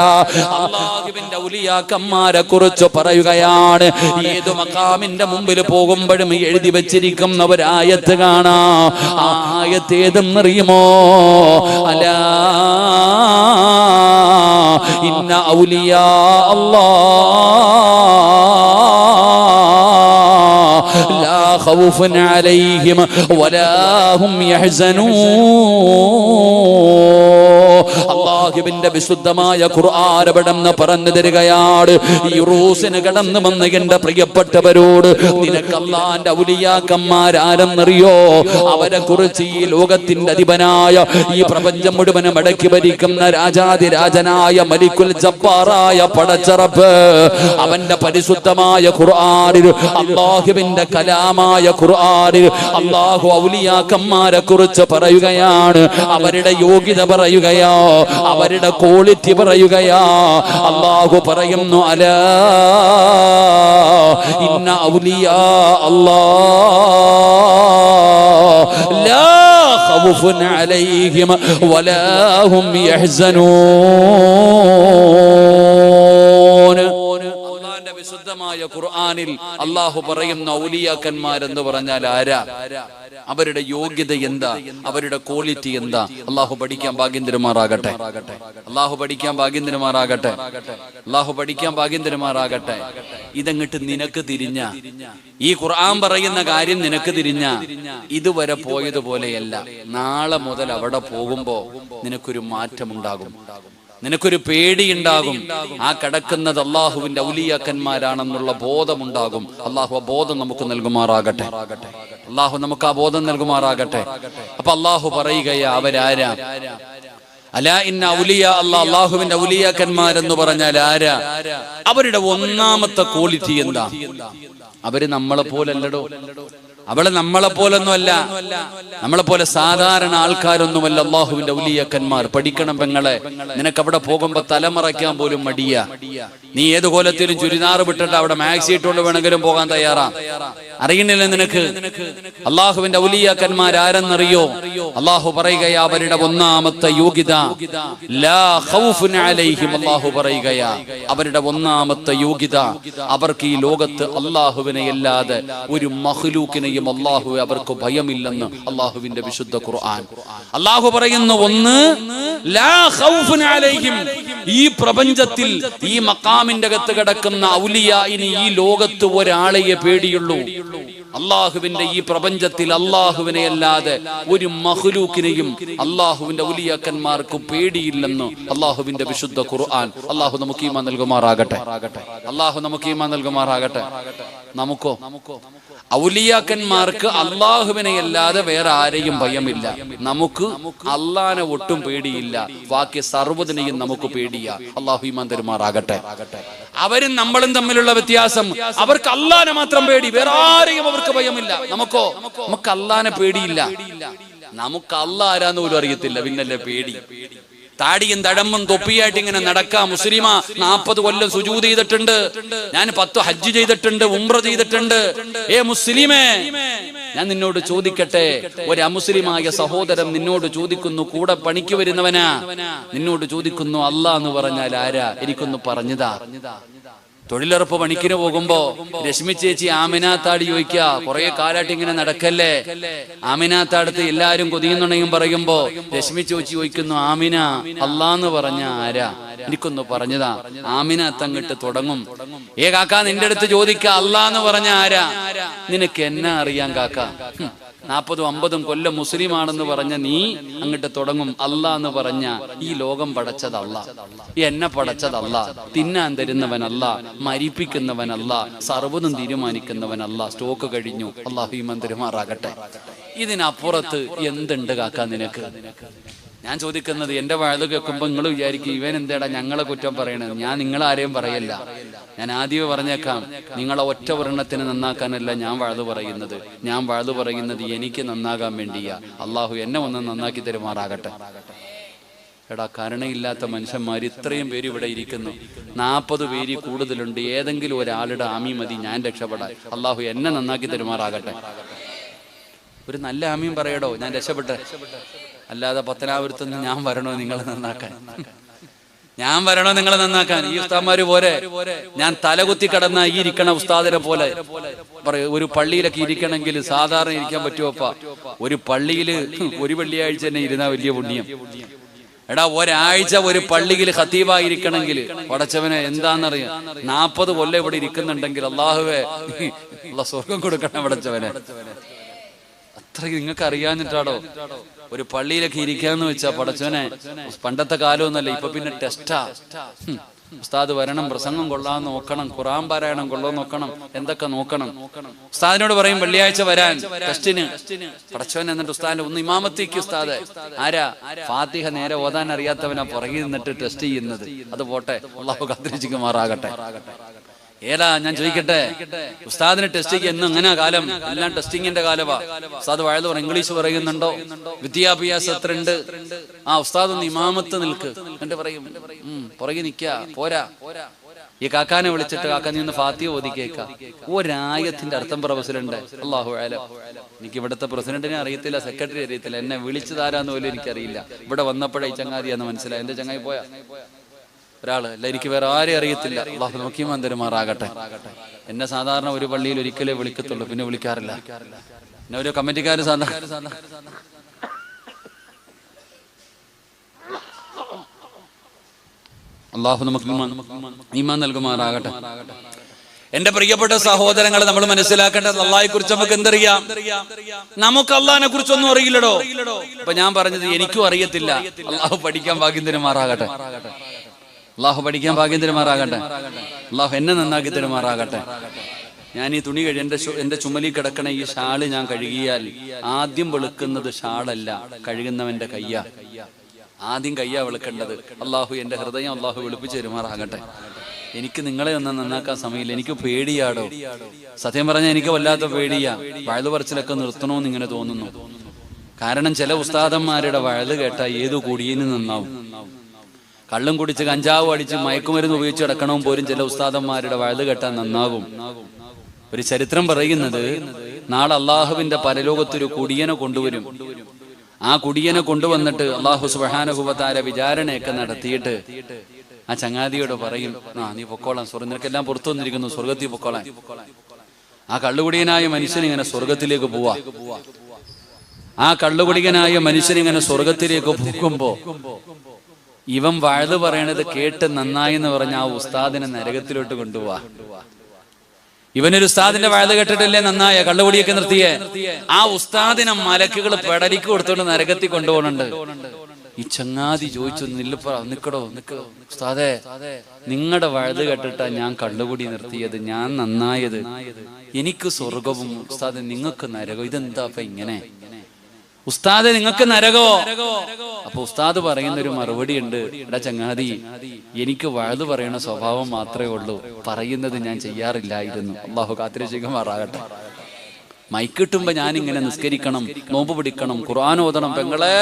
അള്ളാഹുവിന്റെ ഔലിയാക്കന്മാരെ കുറിച്ച് പറയുകയാണ്. ഏതു മഖാമിന്റെ മുമ്പിൽ പോകുമ്പോഴും എഴുതി വെച്ചിരിക്കുന്ന ഒരു ആയത്ത് കാണാ. ആ ആയത്ത് ഏതെന്നറിയുമോ? അലാ ഇന്ന ഔലിയാ അല്ലാഹ് ലാ ഖൗഫുൻ അലൈഹിം വലാ ഹും യഹ്സനൂൻ. അല്ലാഹുവിന്റെ വിശുദ്ധമായ ഖുർആൻ അവിടെന്ന് പറഞ്ഞു തരികയാണ്. ഈ റൂസിന് കടന്നു വന്ന എന്റെ പ്രിയപ്പെട്ടവരോട്, നിനക്ക് അല്ലാഹുവിന്റെ ഔലിയാക്കന്മാരാരെന്നറിയോ? അവരെ കുറിച്ച് ഈ ലോകത്തിന്റെ അധിപനായ, ഈ പ്രപഞ്ചം മുഴുവനും അടക്കി ഭരിക്കുന്ന രാജാതിരാജനായ മലിക്കുൽ ജബ്ബാറായ പടച്ചറപ്പ് അവന്റെ പരിശുദ്ധമായ ഖുർആനിൽ, അല്ലാഹുവിന്റെ കലാമായ ഖുർആനിൽ അല്ലാഹു ഔലിയാക്കന്മാരെ കുറിച്ച് പറയുകയാണ്. അവരുടെ യോഗ്യത പറയുകയാ, അവരുടെ ക്വാളിറ്റി പറയുകയാ. അല്ലാഹു പറയുന്നു, അലാ ഇന്ന ഔലിയാ അല്ലാഹ് ലാ ഖൗഫുൻ അലൈഹിം വലാ ഹും യഹ്സനൂൻ. അല്ലാഹുവിന്റെ വിശുദ്ധമായ ഖുർആനിൽ അല്ലാഹു പറയുന്ന ഔലിയാക്കന്മാരെന്ന് പറഞ്ഞാൽ ആരാ? അവരുടെ യോഗ്യത എന്താ? അവരുടെ ക്വാളിറ്റി എന്താ? അല്ലാഹു പഠിക്കാൻ ഭാഗ്യം തരുമാറാകട്ടെ. അല്ലാഹു പഠിക്കാൻ ഭാഗ്യം തരുമാറാകട്ടെ. അല്ലാഹു പഠിക്കാൻ ഭാഗ്യം തരുമാറാകട്ടെ. ഇതങ്ങട്ട് നിനക്ക് തിരിഞ്ഞ, ഈ ഖുർആൻ പറയുന്ന കാര്യം നിനക്ക് തിരിഞ്ഞ, ഇതുവരെ പോയതുപോലെയല്ല. നാളെ മുതൽ അവിടെ പോകുമ്പോ നിനക്കൊരു മാറ്റമുണ്ടാകും, നിനക്കൊരു പേടിയുണ്ടാകും. ആ കിടക്കുന്നത് അള്ളാഹുവിന്റെ ഔലിയാക്കന്മാരാണെന്നുള്ള ബോധമുണ്ടാകും. അള്ളാഹു ആ ബോധം നമുക്ക് നൽകുമാറാകട്ടെ. അള്ളാഹു നമുക്ക് ആ ബോധം നൽകുമാറാകട്ടെ. അപ്പൊ അള്ളാഹു പറയുകയാ, അവരാരാ? അലാ ഇന്ന ഔലിയാ അല്ലാഹ്, അള്ളാഹുവിന്റെ ഔലിയാക്കന്മാരെന്ന് പറഞ്ഞാൽ ആരാ? അവരുടെ ഒന്നാമത്തെ ക്വാളിറ്റി എന്താ? അവര് നമ്മളെ പോലല്ലടോ, അവള് നമ്മളെ പോലൊന്നും അല്ല, നമ്മളെ പോലെ സാധാരണ ആൾക്കാരൊന്നുമല്ല അള്ളാഹുവിന്റെ ഔലിയാക്കന്മാർ. പഠിക്കണം പെങ്ങളെ. നിനക്ക് അവിടെ പോകുമ്പോ തലമറയ്ക്കാൻ പോലും മടിയാ. നീ ഏത് കോലത്തിലും ചുരിദാർ വിട്ടിട്ട് അവിടെ മാക്സി ഇട്ടുകൊണ്ട് വേണമെങ്കിലും പോകാൻ തയ്യാറാ. അറിയണില്ല നിനക്ക് അള്ളാഹുവിന്റെ ഔലിയാക്കന്മാർ ആരെന്നറിയോ? അള്ളാഹു പറയുകയാ, അവരുടെ ഒന്നാമത്തെ യോഗ്യത ലാ ഖൗഫുൻ അലൈഹിം. അള്ളാഹു പറയുകയാ, അവരുടെ ഒന്നാമത്തെ യോഗ്യത, അവർക്ക് ഈ ലോകത്ത് അള്ളാഹുവിനെ അല്ലാതെ ഒരു മഖ്ലൂക്കിനെയും അള്ളാഹു അവർക്ക് ഭയമില്ലെന്ന് അള്ളാഹുവിന്റെ വിശുദ്ധ ഖുർആൻ. അള്ളാഹു പറയുന്നു, ഒന്ന് ലാ ഖൗഫുൻ അലൈഹിം. ഈ പ്രപഞ്ചത്തിൽ ഈ മഖാമിന്റെ അകത്ത് കിടക്കുന്ന ഔലിയാഇന് ഈ ലോകത്ത് ഒരാളെയെ പേടിയുള്ളൂ. അള്ളാഹുവിന്റെ ഈ പ്രപഞ്ചത്തിൽ അള്ളാഹുവിനെ അല്ലാതെ ഒരു മഖ്ലൂക്കിനെയും അള്ളാഹുവിന്റെ ഔലിയാക്കന്മാർക്ക് പേടിയില്ലെന്ന് അള്ളാഹുവിന്റെ വിശുദ്ധ ഖുർആൻ. അള്ളാഹു നമുക്ക് ഈമാൻ നൽകുമാറാകട്ടെ. അള്ളാഹു നമുക്ക് ഈമാൻ നൽകുമാറാകട്ടെ. നമുക്കോ? ഔലിയാക്കന്മാർക്ക് അള്ളാഹുവിനെ അല്ലാതെ വേറെ ആരെയും ഭയമില്ല. നമുക്ക് അള്ളാനെ ഒട്ടും പേടിയില്ല. ബാക്കി സർവ്വതിനെയും നമുക്ക് പേടിയാ. അള്ളാഹു ഈമാൻ തരുമാറാകട്ടെ. അവരും നമ്മളും തമ്മിലുള്ള വ്യത്യാസം, അവർക്ക് അള്ളാനെ മാത്രം പേടി, വേറെ ആരെയും അവർക്ക് ഭയമില്ല. നമുക്കോ? നമുക്ക് അള്ളാനെ പേടിയില്ല. നമുക്ക് അള്ളാ ആരാന്ന് പോലും അറിയത്തില്ല, പിന്നല്ലേ പേടി. താടിയും തഴമ്പും തൊപ്പിയായിട്ട് ഇങ്ങനെ നടക്കാം. മുസ്ലിമ 40 കൊല്ലം സുജൂദ് ചെയ്തിട്ടുണ്ട്, ഞാൻ 10 ഹജ്ജ് ചെയ്തിട്ടുണ്ട്, ഉംറ ചെയ്തിട്ടുണ്ട്. മുസ്ലിമേ, ഞാൻ നിന്നോട് ചോദിക്കട്ടെ, ഒരു അമുസ്ലിമായ സഹോദരൻ നിന്നോട് ചോദിക്കുന്നു, കൂടെ പണിക്ക് വരുന്നവനാ, നിന്നോട് ചോദിക്കുന്നു അല്ലാഹ് എന്ന് പറഞ്ഞാൽ ആരാ, എനിക്കൊന്ന് പറഞ്ഞതാ. തൊഴിലുറപ്പ് പണിക്കിന് പോകുമ്പോ രശ്മി ചേച്ചി ആമിനാത്താട് ചോദിക്കുക, കുറെ കാലായിട്ട് ഇങ്ങനെ നടക്കല്ലേ, ആമിനാത്താടത്ത് എല്ലാരും കൊതിയുന്നുണ്ടെങ്കിൽ പറയുമ്പോ രശ്മി ചേച്ചി ചോദിക്കുന്നു, ആമിന അല്ലാന്ന് പറഞ്ഞ ആരാ, എനിക്കൊന്ന് പറഞ്ഞതാ. ആമിനാത്തങ്ങിട്ട് തുടങ്ങും, കാക്ക നിന്റെ അടുത്ത് ചോദിക്ക, അല്ലാന്ന് പറഞ്ഞ ആരാ, നിനക്ക് എന്നാ അറിയാൻ കാക്ക, 40-50 കൊല്ലം മുസ്ലിമാണെന്ന് പറഞ്ഞ നീ അങ്ങോട്ട് തുടങ്ങും, അല്ലാ എന്ന് പറഞ്ഞ ഈ ലോകം പടച്ചതല്ല, എന്നെ പടച്ചതല്ല, തിന്നാൻ തരുന്നവനല്ല, മരിപ്പിക്കുന്നവനല്ല, സർവ്വതും തീരുമാനിക്കുന്നവനല്ല. സ്റ്റോക്ക് കഴിഞ്ഞു, അല്ലാഹു ഈമാൻ തരുമാറാകട്ടെ. ഇതിനപ്പുറത്ത് എന്തുണ്ട് കാക്ക നിനക്ക്? ഞാൻ ചോദിക്കുന്നത്, എന്റെ വഴുത് കേൾക്കുമ്പോ നിങ്ങൾ വിചാരിക്കും ഇവൻ എന്തേടാ ഞങ്ങളെ കുറ്റം പറയണത്. ഞാൻ നിങ്ങളാരെയും പറയല്ല. ഞാൻ ആദ്യമേ പറഞ്ഞേക്കാം, നിങ്ങളെ ഒറ്റ ഒരെണ്ണത്തിന് നന്നാക്കാനല്ല ഞാൻ വഴുത് പറയുന്നത്. ഞാൻ വഴുത് പറയുന്നത് എനിക്ക് നന്നാകാൻ വേണ്ടിയാ. അള്ളാഹു എന്നെ ഒന്ന് നന്നാക്കി തരുമാറാകട്ടെ. എടാ, കരുണയില്ലാത്ത മനുഷ്യന്മാർ ഇത്രയും പേര് ഇവിടെ ഇരിക്കുന്നു, 40 പേര് കൂടുതലുണ്ട്. ഏതെങ്കിലും ഒരാളുടെ ആമി മതി ഞാൻ രക്ഷപ്പെടാൻ. അള്ളാഹു എന്നെ നന്നാക്കി തരുമാറാകട്ടെ. ഒരു നല്ല ആമിയും പറയടോ, ഞാൻ രക്ഷപ്പെട്ടെ. അല്ലാതെ പത്തനാപുരത്തുനിന്ന് ഞാൻ വരണോ നിങ്ങളെ നന്നാക്കാൻ? ഞാൻ വരണോ നിങ്ങളെ നന്നാക്കാൻ? ഈ ഉസ്താദ്മാര് പോരെ. ഞാൻ തലകുത്തി കടന്ന ഈ ഇരിക്കണ ഉസ്താദിനെ പോലെ ഒരു പള്ളിയിലൊക്കെ ഇരിക്കണമെങ്കിൽ സാധാരണ ഇരിക്കാൻ പറ്റുമോപ്പ? ഒരു പള്ളിയിൽ ഒരു വെള്ളിയാഴ്ച തന്നെ ഇരുന്നാ വലിയ പുണ്യം. എടാ, ഒരാഴ്ച ഒരു പള്ളിയിൽ ഖത്തീബായിരിക്കണമെങ്കിൽ പടച്ചവനെ എന്താണെന്നറിയാം, 40 കൊല്ലം ഇവിടെ ഇരിക്കുന്നുണ്ടെങ്കിൽ അള്ളാഹുവേ സ്വർഗം കൊടുക്കണം പടച്ചവനെ. അത്രയ്ക്ക് നിങ്ങൾക്ക് അറിയാഞ്ഞിട്ടാടോ ഒരു പള്ളിയിലൊക്കെ ഇരിക്കാന്ന് വെച്ചാ പടച്ചവനെ. പണ്ടത്തെ കാലമൊന്നല്ല, ഇപ്പൊ പിന്നെ ടെസ്റ്റാ. ഉസ്താദ് വരണം, പ്രസംഗം കൊള്ളാൻ നോക്കണം, ഖുർആൻ പാരായണം കൊള്ളാൻ നോക്കണം, എന്തൊക്കെ നോക്കണം. ഉസ്താദിനോട് പറയും വെള്ളിയാഴ്ച വരാൻ ടെസ്റ്റിന്. പടച്ചവൻ എന്നിട്ട് ഉസ്താദിന്റെ ഒന്ന് ഇമാമത്തേക്ക് ഉസ്താദ് ആരാ? ഫാത്തിഹ നേരെ ഓതാൻ അറിയാത്തവനാ പുറകിൽ നിന്നിട്ട് ടെസ്റ്റ് ചെയ്യുന്നത്. അത് പോട്ടെ, അല്ലാഹു കാത്തിരക്ഷിക്കുമാറാകട്ടെ. ഏതാ ഞാൻ ചോദിക്കട്ടെ, ഉസ്താദിന് ടെസ്റ്റിങ് എന്നും എങ്ങനെ കാലം? എല്ലാം ടെസ്റ്റിങ്ങിന്റെ കാലവാ. ഉസ്താദ് വഴുത് പറ, ഇംഗ്ലീഷ് പറയുന്നുണ്ടോ, വിദ്യാഭ്യാസം എത്ര ഉണ്ട്? ഉസ്താദ് ഒന്ന് ഇമാമത്ത് നിൽക്ക് എന്നിട്ട് പറയും പുറകെ നിൽക്കാ പോരാ. ഈ കാക്കാനെ വിളിച്ചിട്ട്, കാക്ക നീ ഒന്ന് ഫാത്തിഹ ഓതി കേൾക്കാം. ഒരായത്തിന്റെ അർത്ഥം പ്രൊഫസറുണ്ട്. അല്ലാഹു അലം. എനിക്ക് ഇവിടുത്തെ പ്രസിഡന്റിനെ അറിയത്തില്ല, സെക്രട്ടറി അറിയത്തില്ല, എന്നെ വിളിച്ചതാരാന്ന് പോലും എനിക്കറിയില്ല. ഇവിടെ വന്നപ്പോഴേ ഈ ചങ്ങാതിയാന്ന് മനസ്സിലായി. എന്റെ ചങ്ങായി പോയാ ഒരാള് അല്ല, എനിക്ക് വേറെ ആരെയും അറിയത്തില്ല. അല്ലാഹു നോക്കിമാൻ തരുമാറാകട്ടെ. എന്നെ സാധാരണ ഒരു പള്ളിയിൽ ഒരിക്കലേ വിളിക്കത്തുള്ളൂ, പിന്നെ വിളിക്കാറില്ല. എന്നെ ഒരു കമ്മിറ്റിക്കാര് സാധാരണ അല്ലാഹു നമുക്ക് ഈമാൻ നൽകുമാറാകട്ടെ. എന്റെ പ്രിയപ്പെട്ട സഹോദരങ്ങളെ, നമ്മൾ മനസ്സിലാക്കേണ്ടത് അള്ളാഹിനെ കുറിച്ച് നമുക്ക് എന്തറിയാം? നമുക്ക് അള്ളാഹിനെ കുറിച്ചൊന്നും അറിയില്ലടോ. അപ്പൊ ഞാൻ പറഞ്ഞത് എനിക്കും അറിയത്തില്ല. അള്ളാഹു പഠിക്കാൻ ഭാഗ്യം തരുമാറാകട്ടെ. അള്ളാഹു പഠിക്കാൻ ഭാഗ്യം തരുമാറാകട്ടെ. അള്ളാഹു എന്നെ നന്നാക്കി തരുമാറാകട്ടെ. ഞാൻ ഈ തുണി എന്റെ ചുമലിൽ കിടക്കണ ഈ ഷാള് ഞാൻ കഴുകിയാൽ ആദ്യം വെളുക്കുന്നത് ഷാളല്ല, കഴുകുന്നവന്റെ കയ്യാ. ആദ്യം കയ്യാ വെളുക്കേണ്ടത്. അള്ളാഹു എന്റെ ഹൃദയം അള്ളാഹു വെളുപ്പിച്ച് തരുമാറാകട്ടെ. എനിക്ക് നിങ്ങളെ ഒന്നും നന്നാക്കാൻ സമയമില്ല. എനിക്ക് പേടിയാടോ, സത്യം പറഞ്ഞാൽ എനിക്ക് വല്ലാത്ത പേടിയാ. വഴുത് പറച്ചിലൊക്കെ നിർത്തണമെന്ന് ഇങ്ങനെ തോന്നുന്നു. കാരണം ചില ഉസ്താദന്മാരുടെ വഴുത് കേട്ടാ ഏതു കുടിയന് നന്നാവും. കള്ളും കുടിച്ച് കഞ്ചാവ് അടിച്ച് മയക്കുമരുന്ന് ഉപയോഗിച്ച് കിടക്കണവും പോലും ചില ഉസ്താദന്മാരുടെ വഴുത് കേട്ടാൽ നന്നാകും. ഒരു ചരിത്രം പറയുന്നത്, നാളെ അള്ളാഹുവിന്റെ പരലോകത്തൊരു കുടിയനെ കൊണ്ടുവരും. ആ കുടിയനെ കൊണ്ടുവന്നിട്ട് അള്ളാഹു സുബ്ഹാനഹു വ തആല വിചാരണയൊക്കെ നടത്തിയിട്ട് ആ ചങ്ങാതിയോട് പറയും, നീ പൊക്കോളാം, നിനക്കെല്ലാം പുറത്തു വന്നിരിക്കുന്നു, സ്വർഗത്തിൽ പൊക്കോളാൻ. ആ കള്ളുകുടിയനായ മനുഷ്യൻ ഇങ്ങനെ സ്വർഗത്തിലേക്ക് പോവാ. ആ കള്ളുകുടിയനായ മനുഷ്യൻ ഇങ്ങനെ സ്വർഗത്തിലേക്ക് പോകുമ്പോ ഇവൻ വഴുത് പറയണത് കേട്ട് നന്നായി എന്ന് പറഞ്ഞ ആ ഉസ്താദിനെ നരകത്തിലോട്ട് കൊണ്ടുപോവാ. ഇവനൊരു ഉസ്താദിന്റെ വഴുത് കേട്ടിട്ടല്ലേ നന്നായ കള്ളുകുടിയൊക്കെ നിർത്തിയേ? ആ ഉസ്താദിനെ മലക്കുകൾ പെടലിക്ക് കൊടുത്തോണ്ട് നരകത്തിൽ കൊണ്ടുപോകുന്നുണ്ട്. ഈ ചങ്ങാതി ചോദിച്ചു, നിക്കടോ ഉസ്താദേ, നിങ്ങളുടെ വഴുത് കേട്ടിട്ടാ ഞാൻ കള്ളുകുടി നിർത്തിയത്, ഞാൻ നന്നായത്, എനിക്ക് സ്വർഗവും ഉസ്താദ് നിങ്ങൾക്ക് നരകം, ഇതെന്താ അപ്പൊ ഇങ്ങനെ? ഉസ്താദ് നിങ്ങൾക്ക് നരകോ? അപ്പൊ ഉസ്താദ് പറയുന്ന ഒരു മറുപടി ഉണ്ട്, എടാ ചങ്ങാതി, എനിക്ക് വഴുത് പറയണ സ്വഭാവം മാത്രമേ ഉള്ളൂ, പറയുന്നത് ഞാൻ ചെയ്യാറില്ലായിരുന്നു. അല്ലാഹു കാത്തിരക്ഷിക്കുമാറാകട്ടെ. മൈക്കിട്ടുമ്പോ ഞാൻ ഇങ്ങനെ നിസ്കരിക്കണം, നോമ്പ് പിടിക്കണം, ഖുർആൻ ഓതണം. പെങ്ങളെ,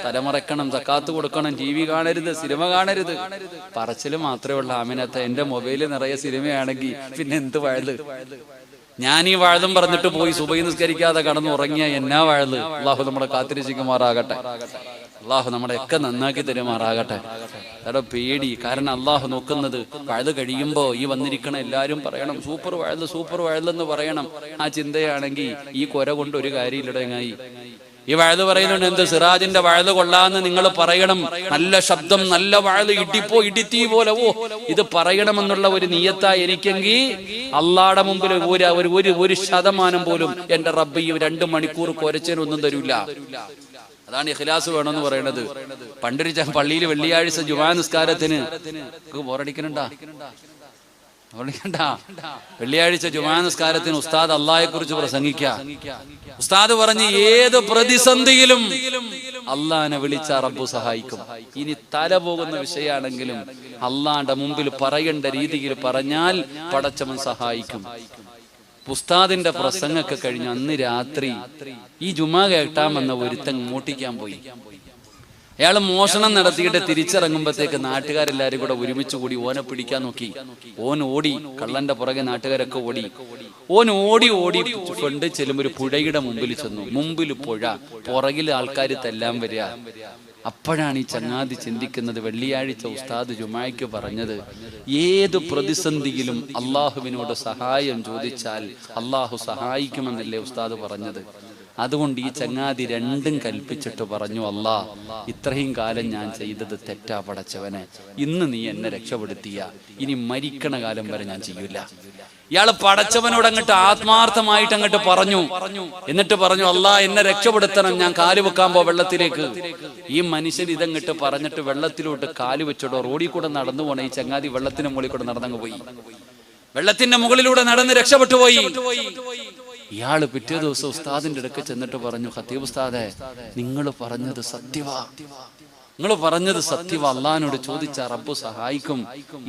തലമറക്കണം, സക്കാത്ത് കൊടുക്കണം, TV കാണരുത്, സിനിമ കാണരുത്. പറച്ചില് മാത്രമേ ഉള്ളൂ. ആമിനത്തെ എന്റെ മൊബൈല് നിറയെ സിനിമയാണെങ്കിൽ പിന്നെ എന്ത് വഴുത്? ഞാൻ ഈ വാഴും പറഞ്ഞിട്ട് പോയി സുബഹി നിസ്കരിക്കാതെ കടന്നു ഉറങ്ങിയ എന്നാ വാഴല്. അള്ളാഹു നമ്മളെ കാത്തിരക്ഷിക്കുമാറാകട്ടെ. അള്ളാഹു നമ്മളെ ഒക്കെ നന്നാക്കി തരുമാറാകട്ടെ. അതാ പേടി. കാരണം അള്ളാഹു നോക്കുന്നത് വഴുത് കഴിയുമ്പോ ഈ വന്നിരിക്കണ എല്ലാരും പറയണം സൂപ്പർ വഴുത്, സൂപ്പർ വഴുതെന്ന് പറയണം. ആ ചിന്തയാണെങ്കിൽ ഈ കൊര കൊണ്ട് ഒരു കാര്യമില്ലടങ്ങായി. ഈ വഴുത് പറയുന്നുണ്ട്, എന്ത് സിറാജിന്റെ വഴുത് കൊള്ളാന്ന് നിങ്ങൾ പറയണം. നല്ല ശബ്ദം, നല്ല വഴുത്, ഇടിപ്പോ ഇടിത്തീ പോലെ. ഇത് പറയണമെന്നുള്ള ഒരു നിയത്തായി എനിക്കെങ്കിൽ അള്ളാടെ മുമ്പിൽ ഒരു ശതമാനം പോലും എന്റെ റബ്ബ് ഈ 2 മണിക്കൂർ കൊരച്ചതിനൊന്നും തരൂല. അതാണ് ഇഖ്ലാസ് വേണമെന്ന് പറയുന്നത്. പണ്ടൊരു പള്ളിയിൽ വെള്ളിയാഴ്ച ജുമാ നിസ്കാരത്തിന് ബോറടിക്കണ്ടാ വെള്ളിയാഴ്ച ജുമാ നിസ്കാരത്തിന് ഉസ്താദ് അള്ളാഹയെ കുറിച്ച് പ്രസംഗിക്കാം. ഉസ്താദ് പറഞ്ഞ് ഏത് പ്രതിസന്ധിയിലും അള്ളാഹിനെ വിളിച്ച റബ്ബു സഹായിക്കും. ഇനി തല പോകുന്ന വിഷയമാണെങ്കിലും അള്ളാന്റെ മുമ്പിൽ പറയേണ്ട രീതിയിൽ പറഞ്ഞാൽ പടച്ചവൻ സഹായിക്കും. ഉസ്താദിന്റെ പ്രസംഗമൊക്കെ കഴിഞ്ഞ് അന്ന് രാത്രി ഈ ജുമാ കേട്ടാമെന്ന ഒരുത്തൻ മോട്ടിക്കാൻ പോയി. അയാൾ മോഷണം നടത്തിയിട്ട് തിരിച്ചിറങ്ങുമ്പോഴത്തേക്ക് നാട്ടുകാരെല്ലാരും കൂടെ ഒരുമിച്ച് കൂടി ഓനെ പിടിക്കാൻ നോക്കി. ഓൻ ഓടി, കള്ളന്റെ പുറകെ നാട്ടുകാരൊക്കെ ഓടി. ഓൻ ഓടി ഫ്രണ്ട് ചെല്ലുമ്പോൾ ഒരു പുഴയുടെ മുമ്പിൽ ചെന്നു. മുമ്പിൽ പുഴ, പുറകിൽ ആൾക്കാർ തെല്ലാൻ വരിക. അപ്പോഴാണ് ഈ ചങ്ങാതി ചിന്തിക്കുന്നത്, വെള്ളിയാഴ്ച ഉസ്താദ് ജുമായ്ക്ക് പറഞ്ഞത് ഏത് പ്രതിസന്ധിയിലും അള്ളാഹുവിനോട് സഹായം ചോദിച്ചാൽ അള്ളാഹു സഹായിക്കുമെന്നല്ലേ ഉസ്താദ് പറഞ്ഞത്. അതുകൊണ്ട് ഈ ചങ്ങാതി രണ്ടും കൽപ്പിച്ചിട്ട് പറഞ്ഞു, അല്ലാ ഇത്രയും കാലം ഞാൻ ചെയ്തത് തെറ്റാ പടച്ചവനെ, ഇന്ന് നീ എന്നെ രക്ഷപ്പെടുത്തിയ ഇനി മരിക്കണ കാലം വരെ ഞാൻ ചെയ്യൂല. ഇയാള് പടച്ചവനോട് അങ്ങോട്ട് ആത്മാർത്ഥമായിട്ട് അങ്ങോട്ട് പറഞ്ഞു. എന്നിട്ട് പറഞ്ഞു, അല്ലാ എന്നെ രക്ഷപ്പെടുത്തണം, ഞാൻ കാല് വെക്കാൻ വെള്ളത്തിലേക്ക്. ഈ മനുഷ്യൻ ഇതങ്ങോട്ട് പറഞ്ഞിട്ട് വെള്ളത്തിലോട്ട് കാല് വെച്ചിട്ടോ റോഡിൽ കൂടെ നടന്നു പോണ ഈ ചങ്ങാതി വെള്ളത്തിന്റെ മുകളിൽ കൂടെ നടന്നങ്ങ് പോയി. വെള്ളത്തിന്റെ മുകളിലൂടെ നടന്ന് രക്ഷപ്പെട്ടു പോയി. ഇയാള് പിറ്റേ ദിവസം ഉസ്താദിന്റെ അടുക്ക് ചെന്നിട്ട് പറഞ്ഞു, ഖത്തീബ് ഉസ്താദേ, നിങ്ങൾ പറഞ്ഞത് സത്യവാ, അള്ളാഹിനോട് ചോദിച്ച റബ്ബു സഹായിക്കും.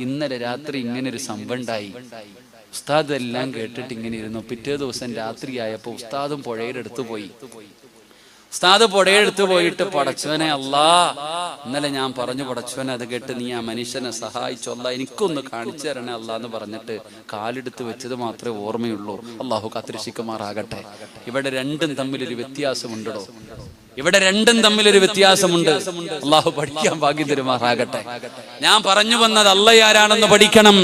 ഇന്നലെ രാത്രി ഇങ്ങനെ ഒരു സംഭവം ഉണ്ടായി. ഉസ്താദ് എല്ലാം കേട്ടിട്ട് ഇങ്ങനെ ഇരുന്നു. പിറ്റേ ദിവസം രാത്രിയായപ്പോ ഉസ്താദും പുഴയുടെ അടുത്ത് പോയി. ഉസ്താദ് പുഴയെടുത്ത് പോയിട്ട്, പടച്ചവനെ അല്ലാ, ഇന്നലെ ഞാൻ പറഞ്ഞു പടച്ചവനെ, അത് കേട്ട് നീ ആ മനുഷ്യനെ സഹായിച്ചു, അല്ലാ എനിക്കൊന്ന് കാണിച്ചു തരണേ അല്ലാ എന്ന് പറഞ്ഞിട്ട് കാലെടുത്ത് വെച്ചത് മാത്രമേ ഓർമ്മയുള്ളൂ. അള്ളാഹു കാത്തിരക്ഷിക്കുമാറാകട്ടെ. ഇവിടെ രണ്ടും തമ്മിലൊരു വ്യത്യാസമുണ്ടോ? ഇവിടെ രണ്ടും തമ്മിലൊരു വ്യത്യാസമുണ്ട്. അള്ളാഹു പഠിക്കാൻ ഭാഗ്യം തരുമാറാകട്ടെ. ഞാൻ പറഞ്ഞു വന്നത് അല്ലാഹ് ആരാണെന്ന് പഠിക്കണം.